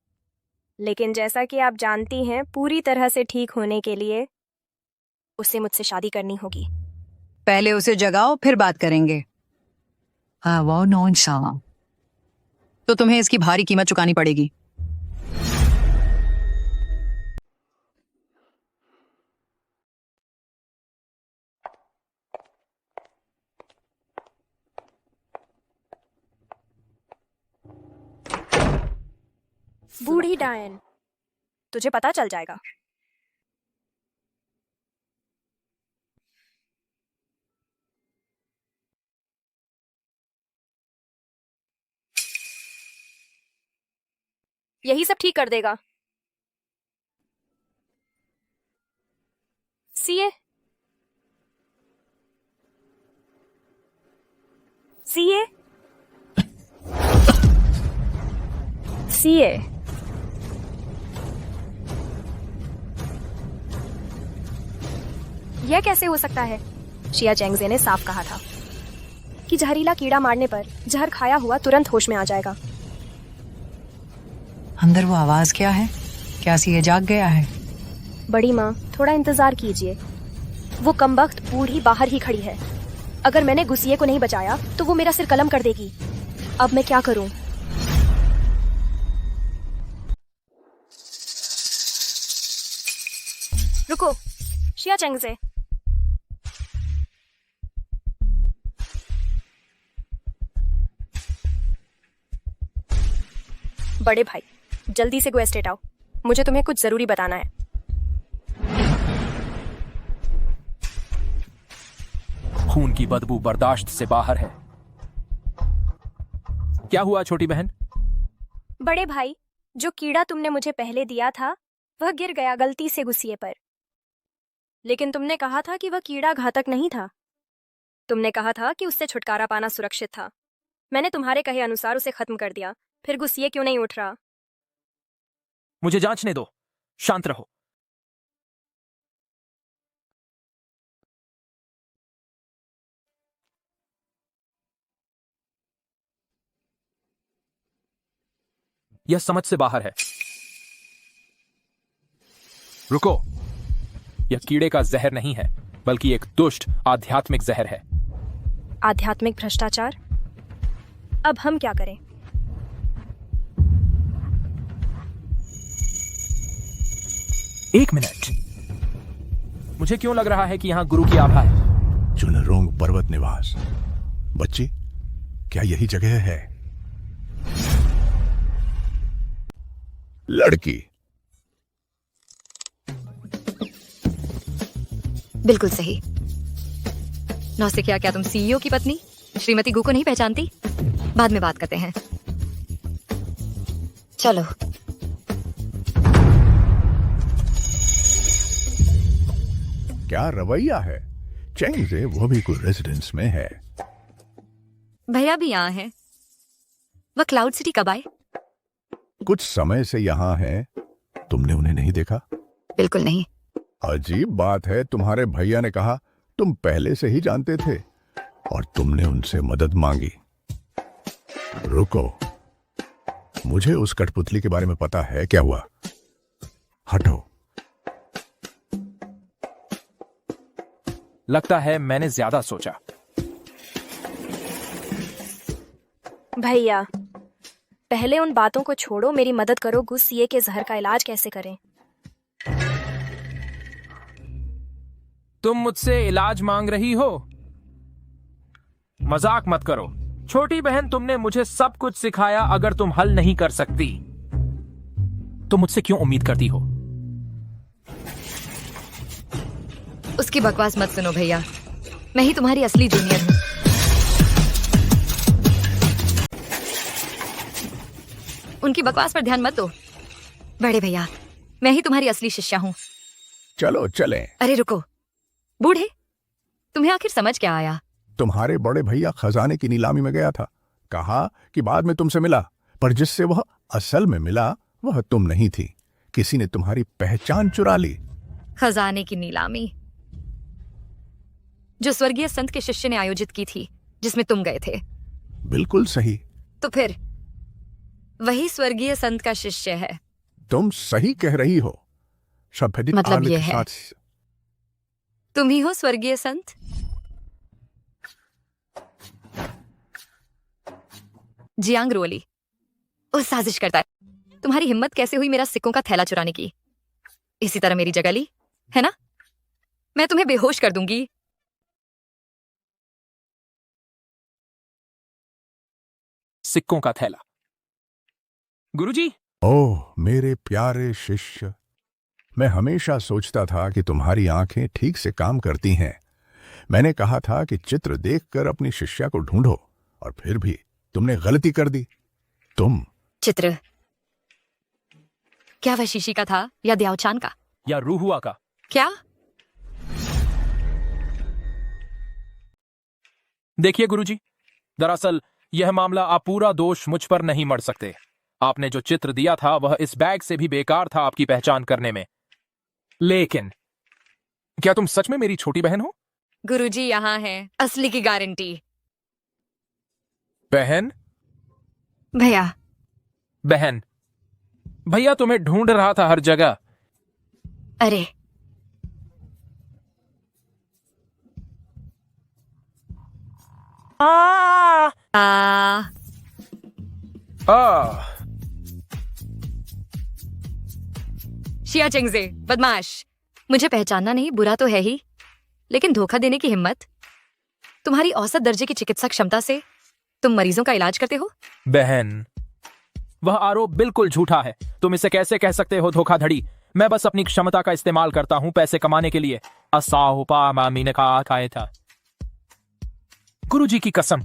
लेकिन जैसा कि आप जानती हैं, पूरी तरह से ठीक होने के लिए उसे मुझसे शादी करनी होगी। पहले उसे जगाओ, फिर बात करेंगे। वो नॉन तो तुम्हें इसकी भारी कीमत चुकानी पड़ेगी। बूढ़ी डायन, तुझे पता चल जाएगा। यही सब ठीक कर देगा। सीए सीए सीए यह कैसे हो सकता है? शिया चेंगजे ने साफ कहा था कि जहरीला कीड़ा मारने पर जहर खाया हुआ तुरंत होश में आ जाएगा। अंदर वो आवाज क्या है? क्या सीए जाग गया है? बड़ी माँ, थोड़ा इंतजार कीजिए। वो कमबख्त बूढ़ी बाहर ही खड़ी है। अगर मैंने गुस्सिए को नहीं बचाया तो वो मेरा सिर कलम कर देगी। अब मैं क्या करूं? रुको, शिया चेंगजे। बड़े भाई, जल्दी से गो एस्टेट आओ। मुझे तुम्हें कुछ जरूरी बताना है। खून की बदबू बर्दाश्त से बाहर है। क्या हुआ छोटी बहन? बड़े भाई, जो कीड़ा तुमने मुझे पहले दिया था वह गिर गया गलती से गुस्सिए पर। लेकिन तुमने कहा था कि वह कीड़ा घातक नहीं था। तुमने कहा था कि उससे छुटकारा पाना सुरक्षित था। मैंने तुम्हारे कहे अनुसार उसे खत्म कर दिया। फिर गुस्सिए क्यों नहीं उठ रहा? मुझे जांचने दो, शांत रहो। यह समझ से बाहर है। रुको, यह कीड़े का जहर नहीं है, बल्कि एक दुष्ट आध्यात्मिक जहर है। आध्यात्मिक भ्रष्टाचार? अब हम क्या करें? एक मिनट, मुझे क्यों लग रहा है कि यहां गुरु की आभा है? चुनरोंग पर्वत निवास। बच्ची, क्या यही जगह है? लड़की। बिल्कुल सही। नौसिखिया, क्या तुम सीईओ की पत्नी श्रीमती गु को नहीं पहचानती? बाद में बात करते हैं, चलो। क्या रवैया है? चेंगजे वो भी कोई रेजिडेंस में है। भैया भी यहाँ हैं। वह क्लाउड सिटी कब आए? कुछ समय से यहाँ है। तुमने उन्हें नहीं देखा? बिल्कुल नहीं। अजीब बात है, तुम्हारे भैया ने कहा तुम पहले से ही जानते थे और तुमने उनसे मदद मांगी। रुको, मुझे उस कठपुतली के बारे में पता है। क्या हुआ? हटो। लगता है मैंने ज्यादा सोचा। भैया, पहले उन बातों को छोड़ो, मेरी मदद करो। गुस्सिए के जहर का इलाज कैसे करें? तुम मुझसे इलाज मांग रही हो? मजाक मत करो छोटी बहन। तुमने मुझे सब कुछ सिखाया। अगर तुम हल नहीं कर सकती तो मुझसे क्यों उम्मीद करती हो? उसकी बकवास मत सुनो भैया, मैं ही तुम्हारी असली जूनियर हूं। उनकी बकवास पर ध्यान मत दो। बड़े भैया, मैं ही तुम्हारी असली शिष्या हूं। चलो चलें। अरे रुको, बूढ़े, तुम्हें आखिर समझ क्या आया? तुम्हारे बड़े भैया खजाने की नीलामी में गया था। कहा कि बाद में तुमसे मिला, पर जिससे वह असल में मिला वह तुम नहीं थी। किसी ने तुम्हारी पहचान चुरा ली। खजाने की नीलामी जो स्वर्गीय संत के शिष्य ने आयोजित की थी, जिसमें तुम गए थे। बिल्कुल सही। तो फिर वही स्वर्गीय संत का शिष्य है। तुम सही कह रही हो। मतलब ये है, तुम ही हो स्वर्गीय संत? जियांग रोली वो साजिश करता है। तुम्हारी हिम्मत कैसे हुई मेरा सिक्कों का थैला चुराने की? इसी तरह मेरी जगह ली है ना? मैं तुम्हें बेहोश कर दूंगी। सिक्कों का थैला? गुरुजी। ओह मेरे प्यारे शिष्य, मैं हमेशा सोचता था कि तुम्हारी आंखें ठीक से काम करती हैं। मैंने कहा था कि चित्र देखकर अपनी शिष्या को ढूंढो, और फिर भी तुमने गलती कर दी। तुम चित्र क्या वह शीशी का था या द्यावचान का या रूहुआ का? क्या? देखिए गुरुजी, दरअसल यह मामला आप पूरा दोष मुझ पर नहीं मढ़ सकते। आपने जो चित्र दिया था वह इस बैग से भी बेकार था आपकी पहचान करने में। लेकिन क्या तुम सच में मेरी छोटी बहन हो? गुरुजी यहाँ है, असली की गारंटी। बहन? भैया। बहन, भैया तुम्हें ढूंढ रहा था हर जगह। अरे शिया चिंगजे, बदमाश। मुझे पहचानना नहीं बुरा तो है ही, लेकिन धोखा देने की हिम्मत। तुम्हारी औसत दर्जे की चिकित्सा क्षमता से तुम मरीजों का इलाज करते हो? बहन, वह आरोप बिल्कुल झूठा है। तुम इसे कैसे कह सकते हो धोखाधड़ी? मैं बस अपनी क्षमता का इस्तेमाल करता हूं पैसे कमाने के लिए। असाहुपा मामी ने कहा खाए था। गुरुजी की कसम।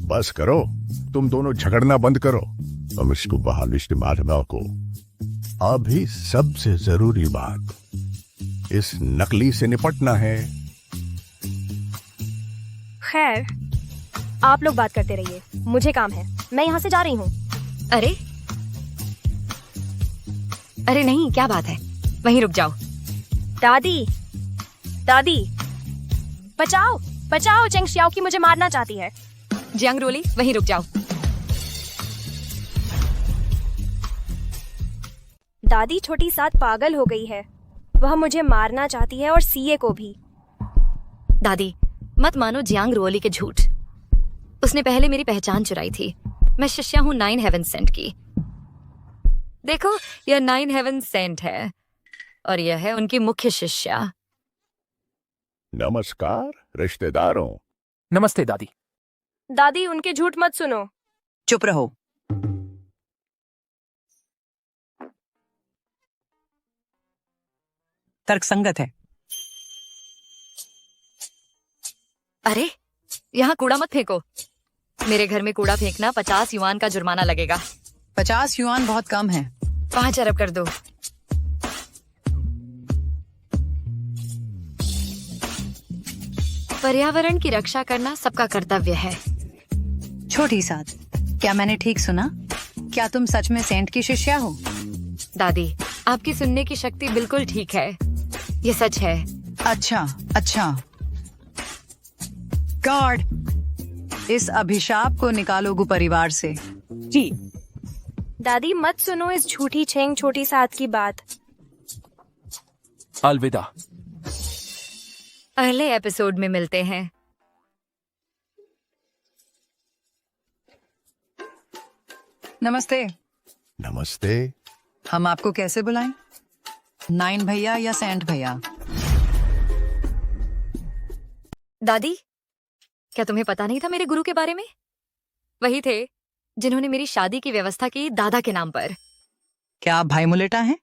बस करो, तुम दोनों झगड़ना बंद करो। हम इसको बहाल इस्तेमाल को। अभी सबसे जरूरी बात, इस नकली से निपटना है। खैर, आप लोग बात करते रहिए, मुझे काम है। मैं यहाँ से जा रही हूँ। अरे अरे नहीं, क्या बात है? वहीं रुक जाओ। दादी, दादी, बचाओ, बचाओ! चेंग शियाओ की मुझे मारना चाहती है। जियांग रोली, वहीं रुक जाओ। दादी छोटी साथ पागल हो गई है। वह मुझे मारना चाहती है और सीए को भी। दादी, मत मानो जियांग रोली के झूठ। उसने पहले मेरी पहचान चुराई थी। मैं शिष्या हूँ 9 हेवन सेंट की। देखो, यह 9 हेवन सेंट है और यह है उनकी मुख्य शिष्या। नमस्कार रिश्तेदारों। नमस्ते दादी। दादी, उनके झूठ मत सुनो। चुप रहो। तर्कसंगत है। अरे, यहाँ कूड़ा मत फेंको। मेरे घर में कूड़ा फेंकना 50 युआन का जुर्माना लगेगा। 50 युआन बहुत कम है। 5 अरब कर दो। पर्यावरण की रक्षा करना सबका कर्तव्य है। छोटी साथ, क्या मैंने ठीक सुना? क्या तुम सच में सेंट की शिष्या हो? दादी, आपकी सुनने की शक्ति बिल्कुल ठीक है। ये सच है। अच्छा अच्छा। गॉड, इस अभिशाप को निकालो गु परिवार से। जी। दादी, मत सुनो इस झूठी छेंग छोटी साथ की बात। अलविदा। अगले एपिसोड में मिलते हैं। नमस्ते। नमस्ते। हम आपको कैसे बुलाएं? 9 भैया या सेंट भैया? दादी, क्या तुम्हें पता नहीं था मेरे गुरु के बारे में? वही थे जिन्होंने मेरी शादी की व्यवस्था की दादा के नाम पर। क्या आप भाई मुलेटा हैं?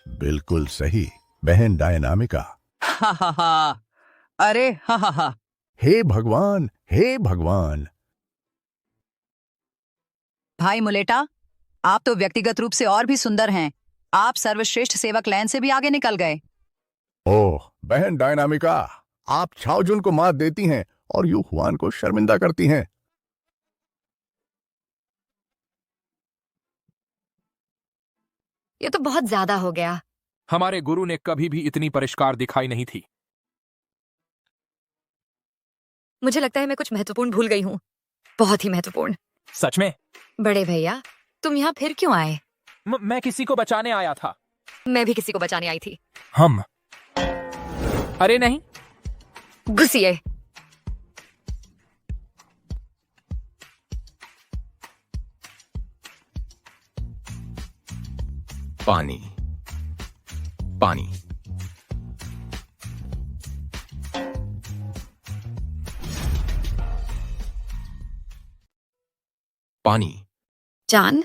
बिल्कुल सही, बहन डायनामिका। हा हा हा। अरे हा हा हा। हे भगवान, हे भगवान। भाई मुलेटा, आप तो व्यक्तिगत रूप से और भी सुंदर हैं। आप सर्वश्रेष्ठ सेवक लैन से भी आगे निकल गए। ओह बहन डायनामिका, आप छाओजुन को मात देती हैं और यू हुआन को शर्मिंदा करती हैं। ये तो बहुत ज्यादा हो गया। हमारे गुरु ने कभी भी इतनी परिष्कार दिखाई नहीं थी। मुझे लगता है मैं कुछ महत्वपूर्ण भूल गई हूँ। बहुत ही महत्वपूर्ण। सच में? बड़े भैया, तुम यहाँ फिर क्यों आए? मैं किसी को बचाने आया था। मैं भी किसी को बचाने आई थी। हम? अरे नहीं। घुसिए। पानी पानी। पानी। जान,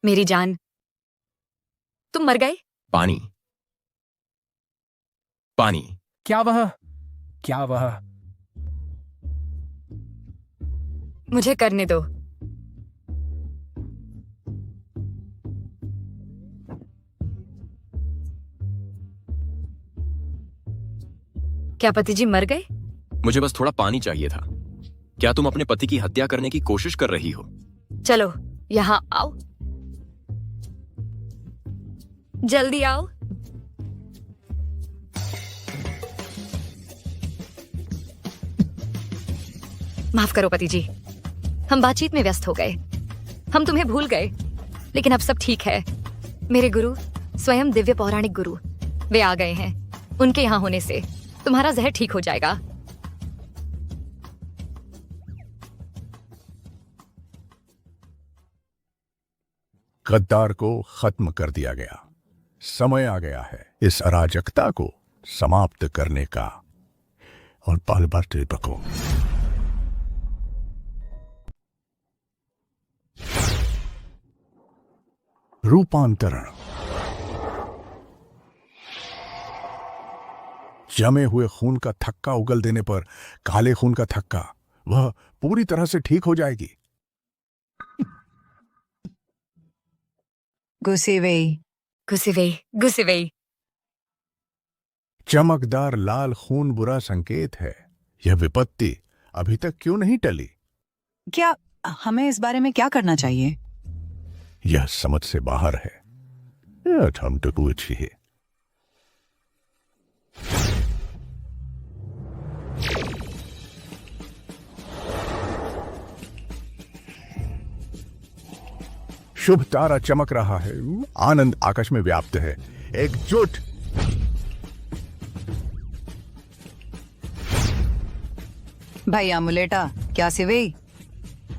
मेरी जान, तुम मर गए? पानी पानी। क्या वह मुझे करने दो। क्या पति जी मर गए? मुझे बस थोड़ा पानी चाहिए था। क्या तुम अपने पति की हत्या करने की कोशिश कर रही हो? चलो यहाँ आओ, जल्दी आओ। माफ करो पति जी, हम बातचीत में व्यस्त हो गए। हम तुम्हें भूल गए, लेकिन अब सब ठीक है। मेरे गुरु, स्वयं दिव्य पौराणिक गुरु, वे आ गए हैं। उनके यहाँ होने से तुम्हारा जहर ठीक हो जाएगा। गद्दार को खत्म कर दिया गया। समय आ गया है इस अराजकता को समाप्त करने का। और बाल बाल को रूपांतरण। जमे हुए खून का थक्का उगल देने पर काले खून का थक्का वह पूरी तरह से ठीक हो जाएगी। गुसिवेई, गुसिवेई, गुसिवेई। चमकदार लाल खून बुरा संकेत है। यह विपत्ति अभी तक क्यों नहीं टली? क्या हमें इस बारे में क्या करना चाहिए? यह समझ से बाहर है। यह हम तो कुछ ही है। शुभ तारा चमक रहा है। आनंद आकाश में व्याप्त है। एकजुट। भाई आमुलेटा, क्या सिवेई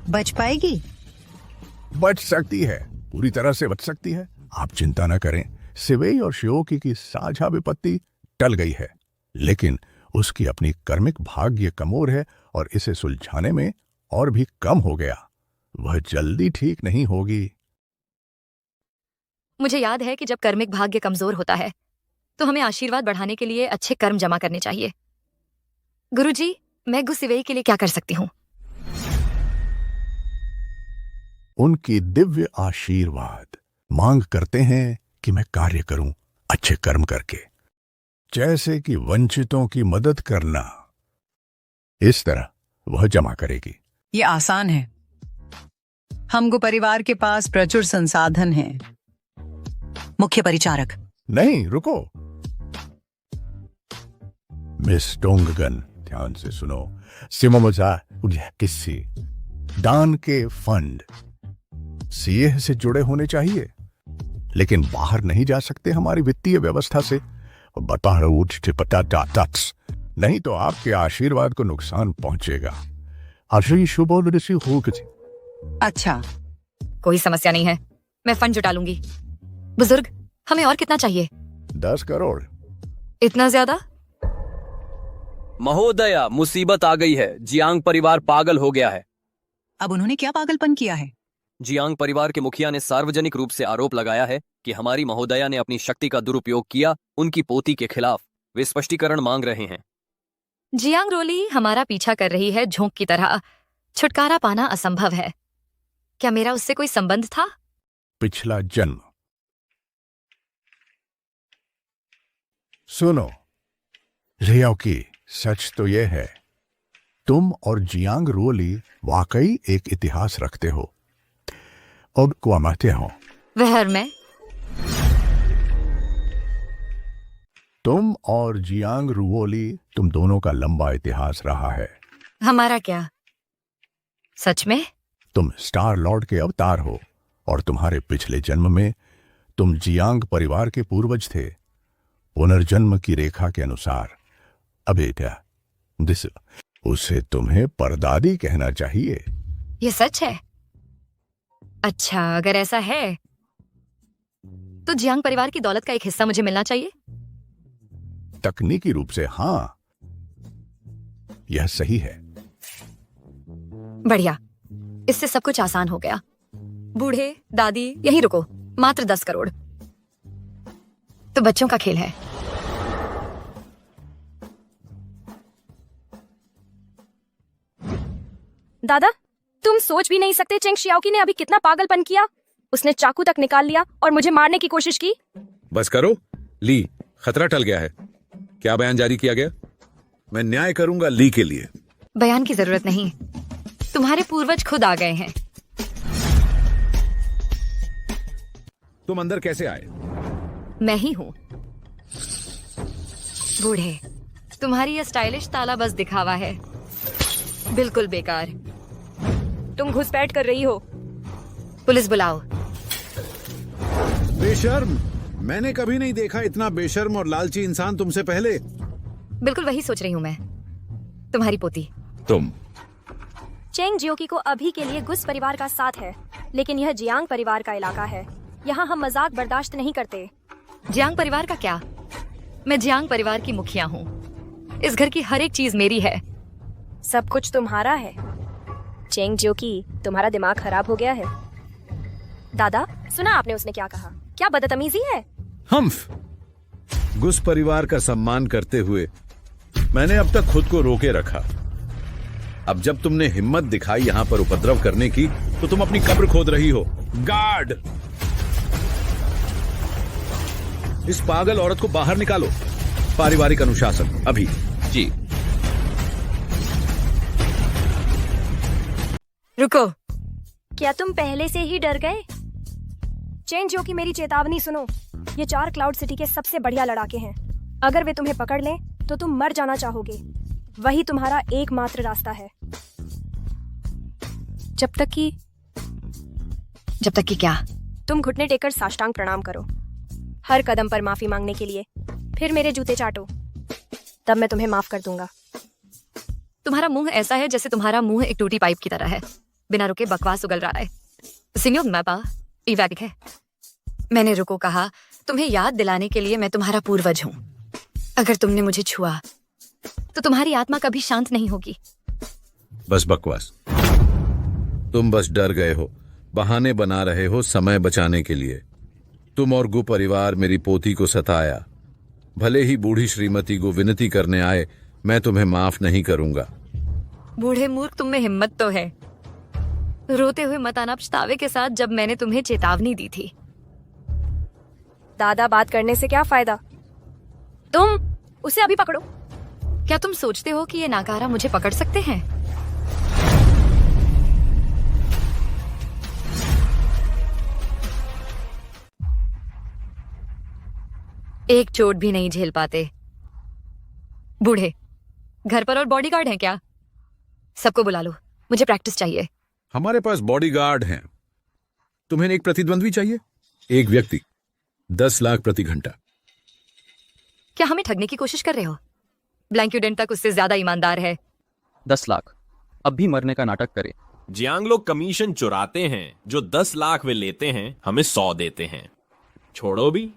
बच पाएगी? बच सकती है, पूरी तरह से बच सकती है। आप चिंता न करें। सिवेई और शिओकी की साझा विपत्ति टल गई है, लेकिन उसकी अपनी कर्मिक भाग्य कमोर है और इसे सुलझाने में और भी कम हो गया। वह जल्दी ठीक नहीं होगी। मुझे याद है कि जब कर्मिक भाग्य कमजोर होता है तो हमें आशीर्वाद बढ़ाने के लिए अच्छे कर्म जमा करने चाहिए। गुरुजी, मैं गुसिवेई के लिए क्या कर सकती हूँ? उनकी दिव्य आशीर्वाद मांग करते हैं कि मैं कार्य करूं अच्छे कर्म करके, जैसे कि वंचितों की मदद करना। इस तरह वह जमा करेगी। ये आसान है। हमको परिवार के पास प्रचुर संसाधन हैं। मुख्य परिचारक। नहीं, रुको मिस डोंगगन, ध्यान से सुनो। सिमोमोजा किसी दान के फंड सीए से जुड़े होने चाहिए, लेकिन बाहर नहीं जा सकते हमारी वित्तीय व्यवस्था से। नहीं तो आपके आशीर्वाद को नुकसान पहुंचेगा। अच्छा, कोई समस्या नहीं है, मैं फंड जुटा लूंगी। बुजुर्ग, हमें और कितना चाहिए? 10 करोड़। इतना ज्यादा? महोदया, मुसीबत आ गई है। जियांग परिवार पागल हो गया है। अब उन्होंने क्या पागलपन किया है? जियांग परिवार के मुखिया ने सार्वजनिक रूप से आरोप लगाया है कि हमारी महोदया ने अपनी शक्ति का दुरुपयोग किया उनकी पोती के खिलाफ। वे स्पष्टीकरण मांग रहे हैं। जियांग रोली हमारा पीछा कर रही है झोंक की तरह। छुटकारा पाना असंभव है। क्या मेरा उससे कोई संबंध था? पिछला जन्म। सुनो रियाओकी, सच तो यह है, तुम और जियांग रोली वाकई एक इतिहास रखते हो। और क्वामाते हो वह मैं? तुम और जियांग रुओली, तुम दोनों का लंबा इतिहास रहा है। हमारा क्या? सच में? तुम स्टार लॉर्ड के अवतार हो और तुम्हारे पिछले जन्म में तुम जियांग परिवार के पूर्वज थे। पुनर्जन्म की रेखा के अनुसार अबेटा उसे तुम्हें परदादी कहना चाहिए। ये सच है? अच्छा, अगर ऐसा है तो जियांग परिवार की दौलत का एक हिस्सा मुझे मिलना चाहिए। तकनीकी रूप से हाँ, यह सही है। बढ़िया, इससे सब कुछ आसान हो गया। बूढ़े दादी यहीं रुको, मात्र 10 करोड़ तो बच्चों का खेल है। दादा, तुम सोच भी नहीं सकते चेंग शियाओकी ने अभी कितना पागलपन किया। उसने चाकू तक निकाल लिया और मुझे मारने की कोशिश की। बस करो ली, खतरा टल गया है। क्या बयान जारी किया गया? मैं न्याय करूंगा ली के लिए। बयान की जरूरत नहीं, तुम्हारे पूर्वज खुद आ गए हैं। तुम अंदर कैसे आए? मैं ही हूँ। बूढ़े, तुम्हारी यह स्टाइलिश ताला बस दिखावा है, बिल्कुल बेकार। तुम घुसपैठ कर रही हो। पुलिस बुलाओ। बेशर्म, मैंने कभी नहीं देखा इतना बेशर्म और लालची इंसान तुमसे पहले। बिल्कुल वही सोच रही हूँ मैं, तुम्हारी पोती। तुम चेंग जियोकी को अभी के लिए गुस परिवार का साथ है, लेकिन यह जियांग परिवार का इलाका है। यहाँ हम मजाक बर्दाश्त नहीं करते। जियांग परिवार का क्या? मैं जियांग परिवार की मुखिया हूँ। इस घर की हर एक चीज मेरी है। सब कुछ तुम्हारा है। चेंग जियोकी, तुम्हारा दिमाग खराब हो गया है। दादा, सुना आपने उसने क्या कहा? क्या बदतमीजी है। हम्फ, गुस परिवार का सम्मान करते हुए मैंने अब तक खुद को रोके रखा। अब जब तुमने हिम्मत दिखाई यहां पर उपद्रव करने की, तो तुम अपनी कब्र खोद रही हो। गार्ड, इस पागल औरत को बाहर निकालो। पारिवारिक अनुशासन अभी। जी। रुको। क्या तुम पहले से ही डर गए? चेंग जियोकी, मेरी चेतावनी सुनो। ये 4 क्लाउड सिटी के सबसे बढ़िया लड़ाके हैं। अगर वे तुम्हें पकड़ लें तो तुम मर जाना चाहोगे। वही तुम्हारा एकमात्र रास्ता है। जब तक कि क्या? तुम घुटने टेककर साष्टांग प्रणाम करो, हर कदम पर माफी मांगने के लिए। फिर मेरे जूते चाटो, तब मैं तुम्हें माफ कर दूंगा। तुम्हारा मुंह ऐसा है जैसे तुम्हारा मुंह एक टूटी पाइप की तरह है, बिना रुके बकवास उगल रहा है। सिन्योग मैपा इवैक है। मैंने रुको कहा, तुम्हें याद दिलाने के लिए मैं तुम्हारा पूर्वज हूँ। अगर तुमने मुझे छुआ तो तुम्हारी आत्मा कभी शांत नहीं होगी। बस बकवास। तुम बस डर गए हो, बहाने बना रहे हो समय बचाने के लिए। तुम और गु परिवार मेरी पोती को सताया। भले ही बूढ़ी श्रीमती को विनती करने आए, मैं तुम्हें माफ नहीं करूंगा। बूढ़े मूर्ख, तुम में हिम्मत तो है। रोते हुए मत आना पछतावे के साथ, जब मैंने तुम्हें चेतावनी दी थी। दादा, बात करने से क्या फायदा? तुम उसे अभी पकड़ो। क्या तुम सोचते हो कि ये नाकारा मुझे पकड़ सकते हैं? एक चोट भी नहीं झेल पाते। बूढ़े, घर पर और बॉडीगार्ड हैं क्या? सबको बुला लो, मुझे प्रैक्टिस चाहिए। हमारे पास बॉडीगार्ड हैं। तुम्हें एक प्रतिद्वंद्वी चाहिए? एक व्यक्ति 10 लाख प्रति घंटा। क्या हमें ठगने की कोशिश कर रहे हो? ब्लैंक्यूडेंट तक उससे ज्यादा ईमानदार है। 10 लाख। अब भी मरने का नाटक करे। जियांग लोग कमीशन चुराते हैं। जो 10 लाख वे लेते हैं, हमें 100 देते हैं। छोड़ो भी।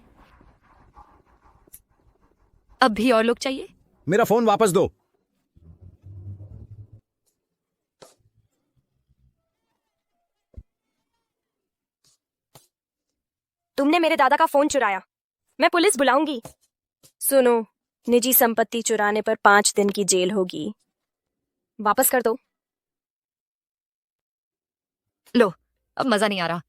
अब भी और लोग चाहिए? मेरा फोन वापस दो। तुमने मेरे दादा का फोन चुराया। मैं पुलिस बुलाऊंगी। सुनो, निजी संपत्ति चुराने पर 5 दिन की जेल होगी। वापस कर दो। लो, अब मजा नहीं आ रहा।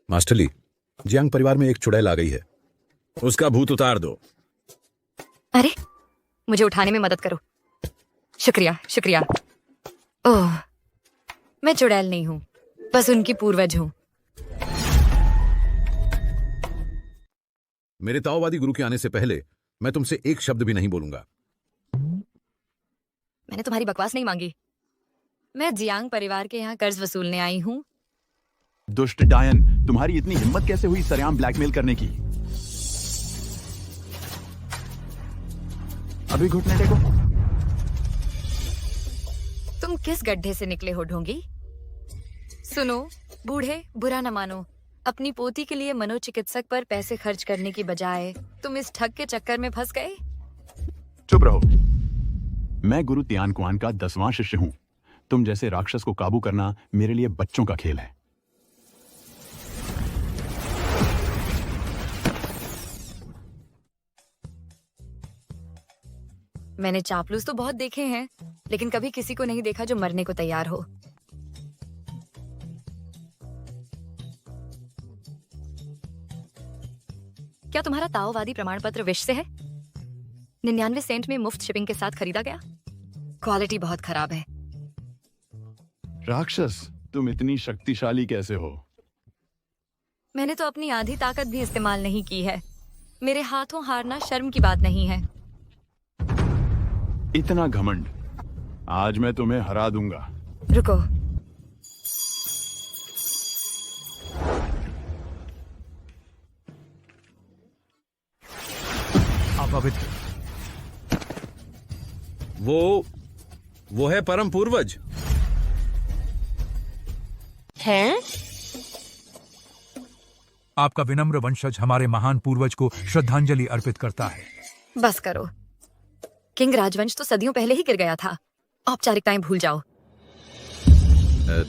मास्टर ली, जियांग परिवार में एक चुड़ैल आ गई है। उसका भूत उतार दो। अरे, मुझे उठाने में मदद करो। शुक्रिया, शुक्रिया। ओह, मैं चुड़ैल नहीं हूं, बस उनकी पूर्वज हूं। मेरे ताओवादी गुरु के आने से पहले मैं तुमसे एक शब्द भी नहीं बोलूंगा। मैंने तुम्हारी बकवास नहीं मांगी। मैं जियांग परिवार के यहाँ कर्ज वसूलने आई हूँ। दुष्ट डायन, तुम्हारी इतनी हिम्मत कैसे हुई सरेआम ब्लैकमेल करने की? अभी घुटने टेको। तुम किस गड्ढे से निकले हो ढोंगी? सुनो बूढ़े, बुरा न मानो। अपनी पोती के लिए मनोचिकित्सक पर पैसे खर्च करने की बजाय तुम इस ठग के चक्कर में फंस गए। चुप रहो। मैं गुरु तियान कुआन का 10वां शिष्य हूं। तुम जैसे राक्षस को काबू करना मेरे लिए बच्चों का खेल है। मैंने चापलूस तो बहुत देखे हैं, लेकिन कभी किसी को नहीं देखा जो मरने को तैयार हो। क्या तुम्हारा ताओवादी प्रमाण पत्र विश से है? 99 सेंट में मुफ्त शिपिंग के साथ खरीदा गया। क्वालिटी बहुत खराब है। राक्षस, तुम इतनी शक्तिशाली कैसे हो? मैंने तो अपनी आधी ताकत भी इस्तेमाल नहीं की है। मेरे हाथों हारना शर्म की बात नहीं है। इतना घमंड, आज मैं तुम्हें हरा दूंगा। रुको, अपवित्र। वो है परम पूर्वज। हैं? आपका विनम्र वंशज हमारे महान पूर्वज को श्रद्धांजलि अर्पित करता है। बस करो। किंग राजवंश तो सदियों पहले ही गिर गया था। औपचारिकताएं भूल जाओ।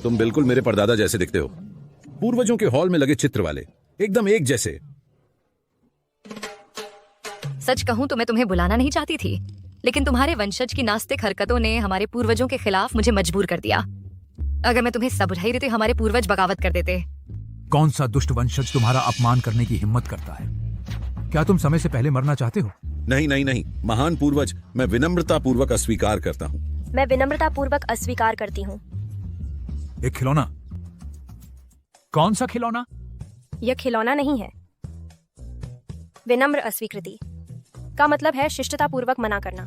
तुम बिल्कुल मेरे परदादा जैसे दिखते हो, पूर्वजों के हॉल में लगे चित्र वाले, एकदम एक जैसे। सच कहूं तो मैं तुम्हें बुलाना नहीं चाहती थी, लेकिन तुम्हारे वंशज की नास्तिक हरकतों ने हमारे पूर्वजों के खिलाफ मुझे मजबूर कर दिया। अगर मैं तुम्हें समझाई देती, हमारे पूर्वज बगावत कर देते। कौन सा दुष्ट वंशज तुम्हारा अपमान करने की हिम्मत करता है? क्या तुम समय से पहले मरना चाहते हो? नहीं नहीं नहीं, महान पूर्वज, मैं विनम्रता पूर्वक अस्वीकार करता हूँ। मैं विनम्रता पूर्वक अस्वीकार करती हूँ। एक खिलौना? कौन सा खिलौना? यह खिलौना नहीं है। विनम्र अस्वीकृति का मतलब है शिष्टता पूर्वक मना करना।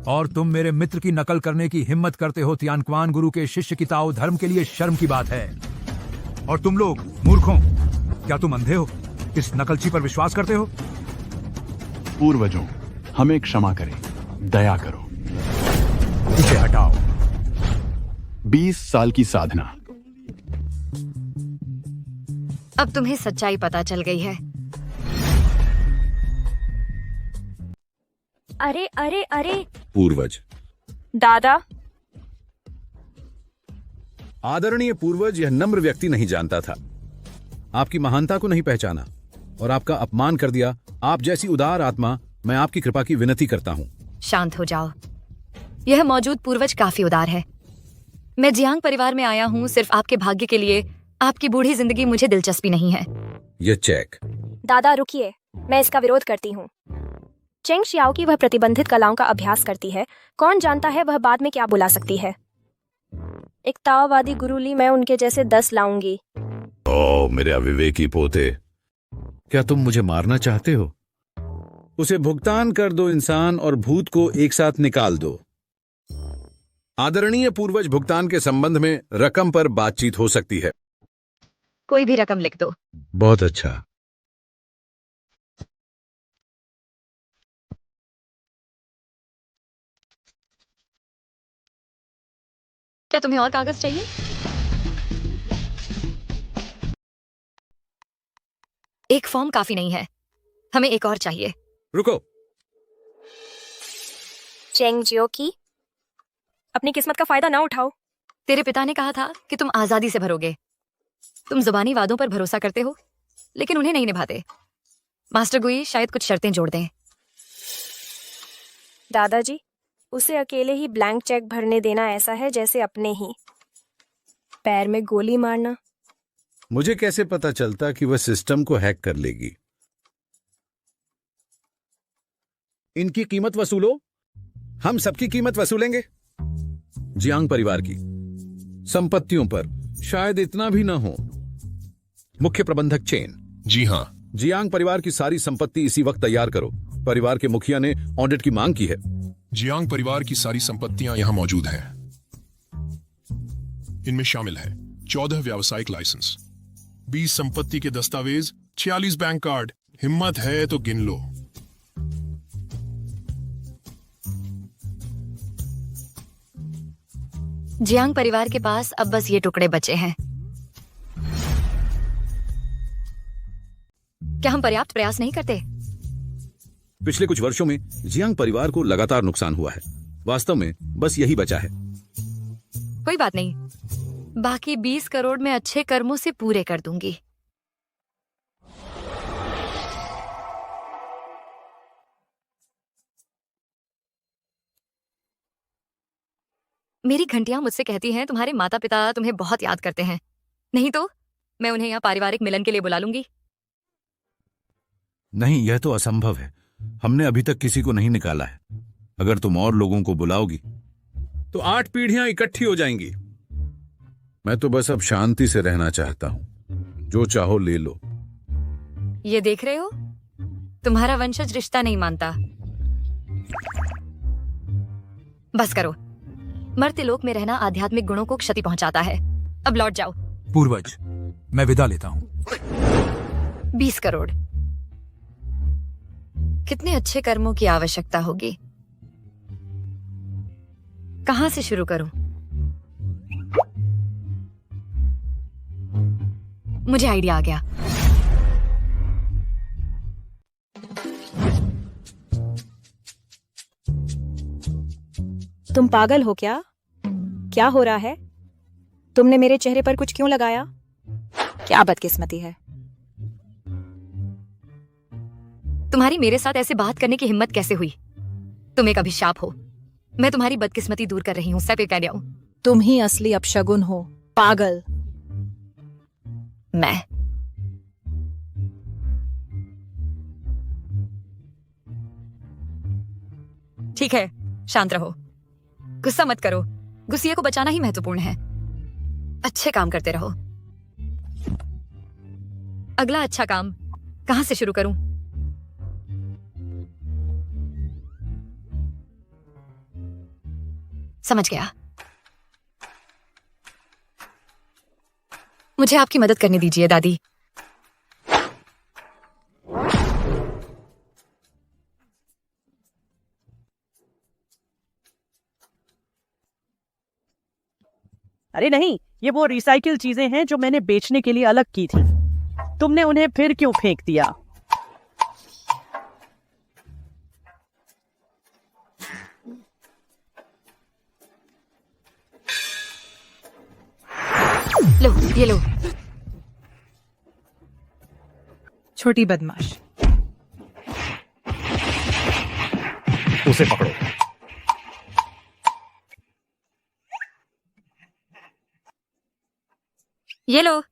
और तुम मेरे मित्र की नकल करने की हिम्मत करते हो। तियानक्वान गुरु के शिष्य की ताओ धर्म के लिए शर्म की बात है। और तुम लोग मूर्खों, क्या तुम अंधे हो? इस नकलची पर विश्वास करते हो? पूर्वजों, हमें क्षमा करें, दया करो। इसे हटाओ। 20 साल की साधना। अब तुम्हें सच्चाई पता चल गई है। अरे अरे अरे पूर्वज। दादा। आदरणीय पूर्वज, यह नम्र व्यक्ति नहीं जानता था, आपकी महानता को नहीं पहचाना और आपका अपमान कर दिया। आप जैसी उदार आत्मा, मैं आपकी कृपा की विनती करता हूँ। शांत हो जाओ। यह मौजूद पूर्वज काफी उदार है। मैं जियांग परिवार में आया हूँ सिर्फ आपके भाग्य के लिए। आपकी बूढ़ी जिंदगी मुझे दिलचस्पी नहीं है। यह चेक। दादा रुकिए, मैं इसका विरोध करती हूँ। चेंग शियाओ की वह प्रतिबंधित कलाओं का अभ्यास करती है। कौन जानता है वह बाद में क्या बुला सकती है। एक ताओवादी गुरु ली, मैं उनके जैसे 10 लाऊंगी। ओ मेरे अविवेकी पोते, क्या तुम मुझे मारना चाहते हो? उसे भुगतान कर दो इंसान, और भूत को एक साथ निकाल दो। आदरणीय पूर्वज, भुगतान के संबंध में रकम पर बातचीत हो सकती है। कोई भी रकम लिख दो। बहुत अच्छा। क्या तुम्हें और कागज चाहिए? एक फॉर्म काफी नहीं है, हमें एक और चाहिए। रुको। चेंग जियो की, अपनी किस्मत का फायदा ना उठाओ। तेरे पिता ने कहा था कि तुम आजादी से भरोगे। तुम जुबानी वादों पर भरोसा करते हो, लेकिन उन्हें नहीं निभाते। मास्टर गुई शायद कुछ शर्तें जोड़ दें। दादाजी, उसे अकेले ही ब्लैंक चेक भरने देना ऐसा है जैसे अपने ही पैर में गोली मारना। मुझे कैसे पता चलता कि वह सिस्टम को हैक कर लेगी? इनकी कीमत वसूलो, हम सबकी कीमत वसूलेंगे। जियांग परिवार की संपत्तियों पर शायद इतना भी ना हो। मुख्य प्रबंधक चेन। जी हाँ। जियांग परिवार की सारी संपत्ति इसी वक्त तैयार करो। परिवार के मुखिया ने ऑडिट की मांग की है। जियांग परिवार की सारी संपत्तियां यहां मौजूद हैं। इनमें शामिल है 14 व्यावसायिक लाइसेंस, 20 संपत्ति के दस्तावेज, 46 बैंक कार्ड। हिम्मत है तो गिन लो। जियांग परिवार के पास अब बस ये टुकड़े बचे हैं। क्या हम पर्याप्त प्रयास नहीं करते? पिछले कुछ वर्षों में जियांग परिवार को लगातार नुकसान हुआ है। वास्तव में बस यही बचा है। कोई बात नहीं, बाकी 20 करोड़ में अच्छे कर्मों से पूरे कर दूंगी। मेरी घंटियां मुझसे कहती हैं तुम्हारे माता पिता तुम्हें बहुत याद करते हैं। नहीं तो मैं उन्हें यहाँ पारिवारिक मिलन के लिए बुला लूंगी। नहीं, यह तो असंभव है। हमने अभी तक किसी को नहीं निकाला है। अगर तुम और लोगों को बुलाओगी तो 8 पीढ़ियां इकट्ठी हो जाएंगी। मैं तो बस अब शांति से रहना चाहता हूं। जो चाहो ले लो। ये देख रहे हो, तुम्हारा वंशज रिश्ता नहीं मानता। बस करो। मर्त्य लोक में रहना आध्यात्मिक गुणों को क्षति पहुंचाता है। अब लौट जाओ। पूर्वज, मैं विदा लेता हूं। 20 करोड़। कितने अच्छे कर्मों की आवश्यकता होगी। कहां से शुरू करूं? मुझे आइडिया आ गया। तुम पागल हो क्या? क्या हो रहा है? तुमने मेरे चेहरे पर कुछ क्यों लगाया? क्या बदकिस्मती है। तुम्हारी मेरे साथ ऐसे बात करने की हिम्मत कैसे हुई? तुम एक अभिशाप हो। मैं तुम्हारी बदकिस्मती दूर कर रही हूँ। सैपे कह दिया। तुम ही असली अपशगुन हो, पागल। मैं ठीक है, शांत रहो। गुस्सा मत करो। गुस्से को बचाना ही महत्वपूर्ण है। अच्छे काम करते रहो। अगला अच्छा काम कहां से शुरू करूं? समझ गया। मुझे आपकी मदद करने दीजिए दादी। अरे नहीं, ये वो रिसाइकिल चीजें हैं जो मैंने बेचने के लिए अलग की थी। तुमने उन्हें फिर क्यों फेंक दिया? लो, ये लो। छोटी बदमाश। उसे पकड़ो। ये लो।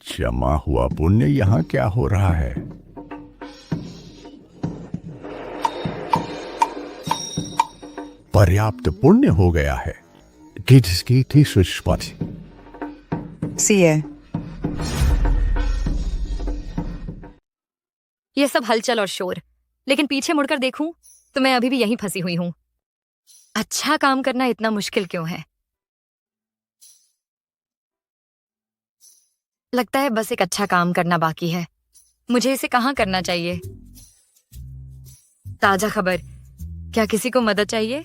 जमा हुआ पुण्य यहाँ क्या हो रहा है? पर्याप्त पुण्य हो गया है। किसकी थी सुष्पति? सीए। ये सब हलचल और शोर, लेकिन पीछे मुड़कर देखूं तो मैं अभी भी यहीं फंसी हुई हूं। अच्छा काम करना इतना मुश्किल क्यों है? लगता है बस एक अच्छा काम करना बाकी है। मुझे इसे कहां करना चाहिए? ताजा खबर, क्या किसी को मदद चाहिए?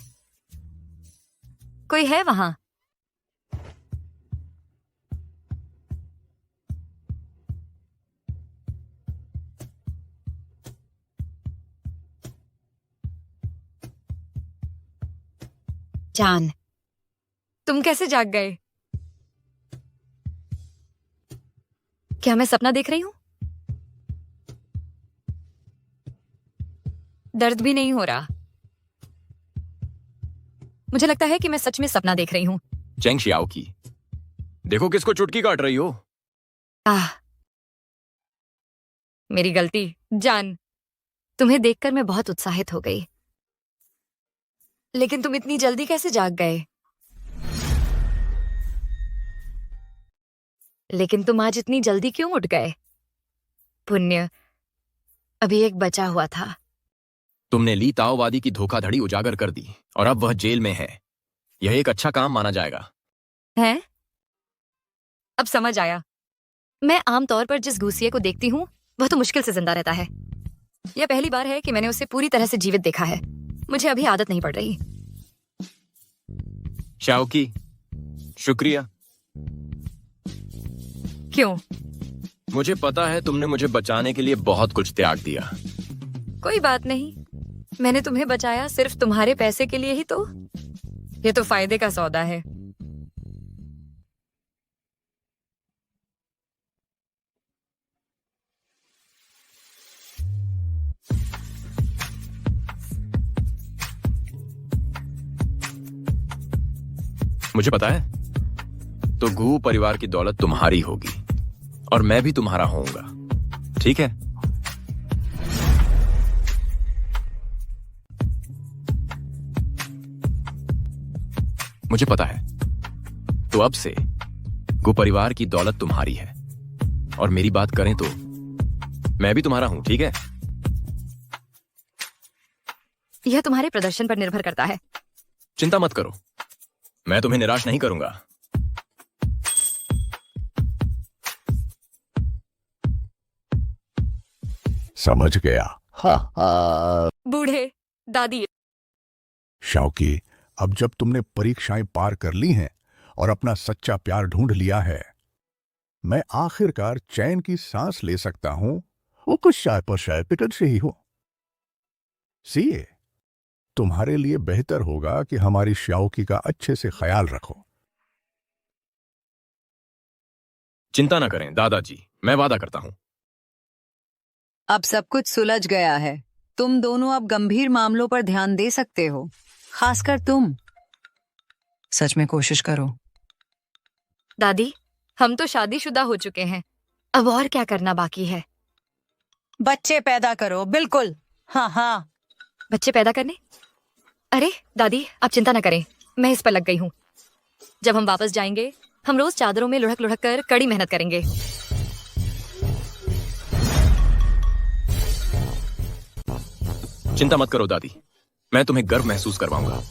कोई है वहां? जान, तुम कैसे जाग गए? क्या मैं सपना देख रही हूं? दर्द भी नहीं हो रहा। मुझे लगता है कि मैं सच में सपना देख रही हूं। चेंग शियाओ की, देखो किसको चुटकी काट रही हो। मेरी गलती। जान, तुम्हें देखकर मैं बहुत उत्साहित हो गई। लेकिन तुम इतनी जल्दी कैसे जाग गए? लेकिन तुम आज इतनी जल्दी क्यों उठ गए? पुण्य, अभी एक बचा हुआ था। तुमने ली ताओवादी की धोखाधड़ी उजागर कर दी और अब वह जेल में है। यह एक अच्छा काम माना जाएगा। है? अब समझ आया। मैं आमतौर पर जिस घूसिये को देखती हूँ वह तो मुश्किल से जिंदा रहता है। यह पहली बार है कि मैंने उसे पूरी तरह से जीवित देखा है। मुझे अभी आदत नहीं पड़ रही। शाओकी, शुक्रिया। क्यों? मुझे पता है तुमने मुझे बचाने के लिए बहुत कुछ त्याग दिया। कोई बात नहीं, मैंने तुम्हें बचाया सिर्फ तुम्हारे पैसे के लिए ही तो। ये तो फायदे का सौदा है। मुझे पता है, तो गु परिवार की दौलत तुम्हारी होगी और मैं भी तुम्हारा होऊंगा, ठीक है? मुझे पता है, तो अब से गु परिवार की दौलत तुम्हारी है और मेरी बात करें तो मैं भी तुम्हारा हूं, ठीक है? यह तुम्हारे प्रदर्शन पर निर्भर करता है। चिंता मत करो, मैं तुम्हें निराश नहीं करूंगा। समझ गया। बूढ़े दादी। शौकी, अब जब तुमने परीक्षाएं पार कर ली हैं और अपना सच्चा प्यार ढूंढ लिया है, मैं आखिरकार चैन की सांस ले सकता हूं, वो कुछ शाय पर शाय पिटल से ही हो। सीए, तुम्हारे लिए बेहतर होगा कि हमारी श्याओकी का अच्छे से ख्याल रखो। चिंता ना करें दादाजी, मैं वादा करता हूं। अब सब कुछ सुलझ गया है। तुम दोनों अब गंभीर मामलों पर ध्यान दे सकते हो, खासकर तुम। सच में कोशिश करो। दादी, हम तो शादीशुदा हो चुके हैं, अब और क्या करना बाकी है? बच्चे पैदा करो। बिल्कुल, हाँ हाँ। बच्चे पैदा करने? अरे दादी, आप चिंता न करें, मैं इस पर लग गई हूँ। जब हम वापस जाएंगे, हम रोज चादरों में लुढ़क लुढ़क कर कड़ी मेहनत करेंगे। चिंता मत करो दादी, मैं तुम्हें गर्व महसूस करवाऊंगा।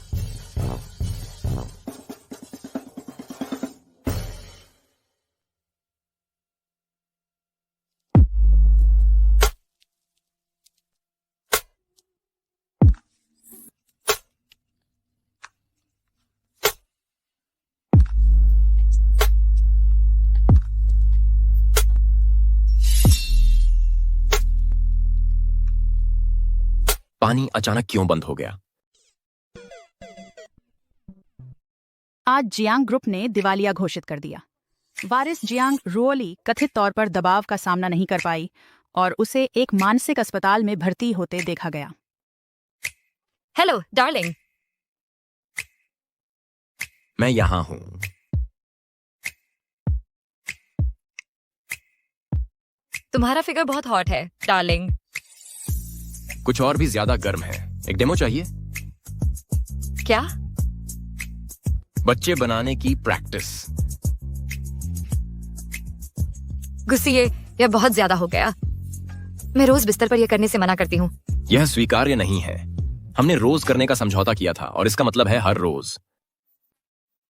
पानी अचानक क्यों बंद हो गया? आज जियांग ग्रुप ने दिवालिया घोषित कर दिया। वारिस जियांग रोली कथित तौर पर दबाव का सामना नहीं कर पाई और उसे एक मानसिक अस्पताल में भर्ती होते देखा गया। Hello darling. मैं यहां हूं। तुम्हारा फिगर बहुत हॉट है डार्लिंग। कुछ और भी ज्यादा गर्म है। एक डेमो चाहिए? क्या? बच्चे बनाने की प्रैक्टिस। गुस्सिए, यह बहुत ज्यादा हो गया। मैं रोज बिस्तर पर यह करने से मना करती हूँ। यह स्वीकार्य नहीं है। हमने रोज करने का समझौता किया था और इसका मतलब है हर रोज।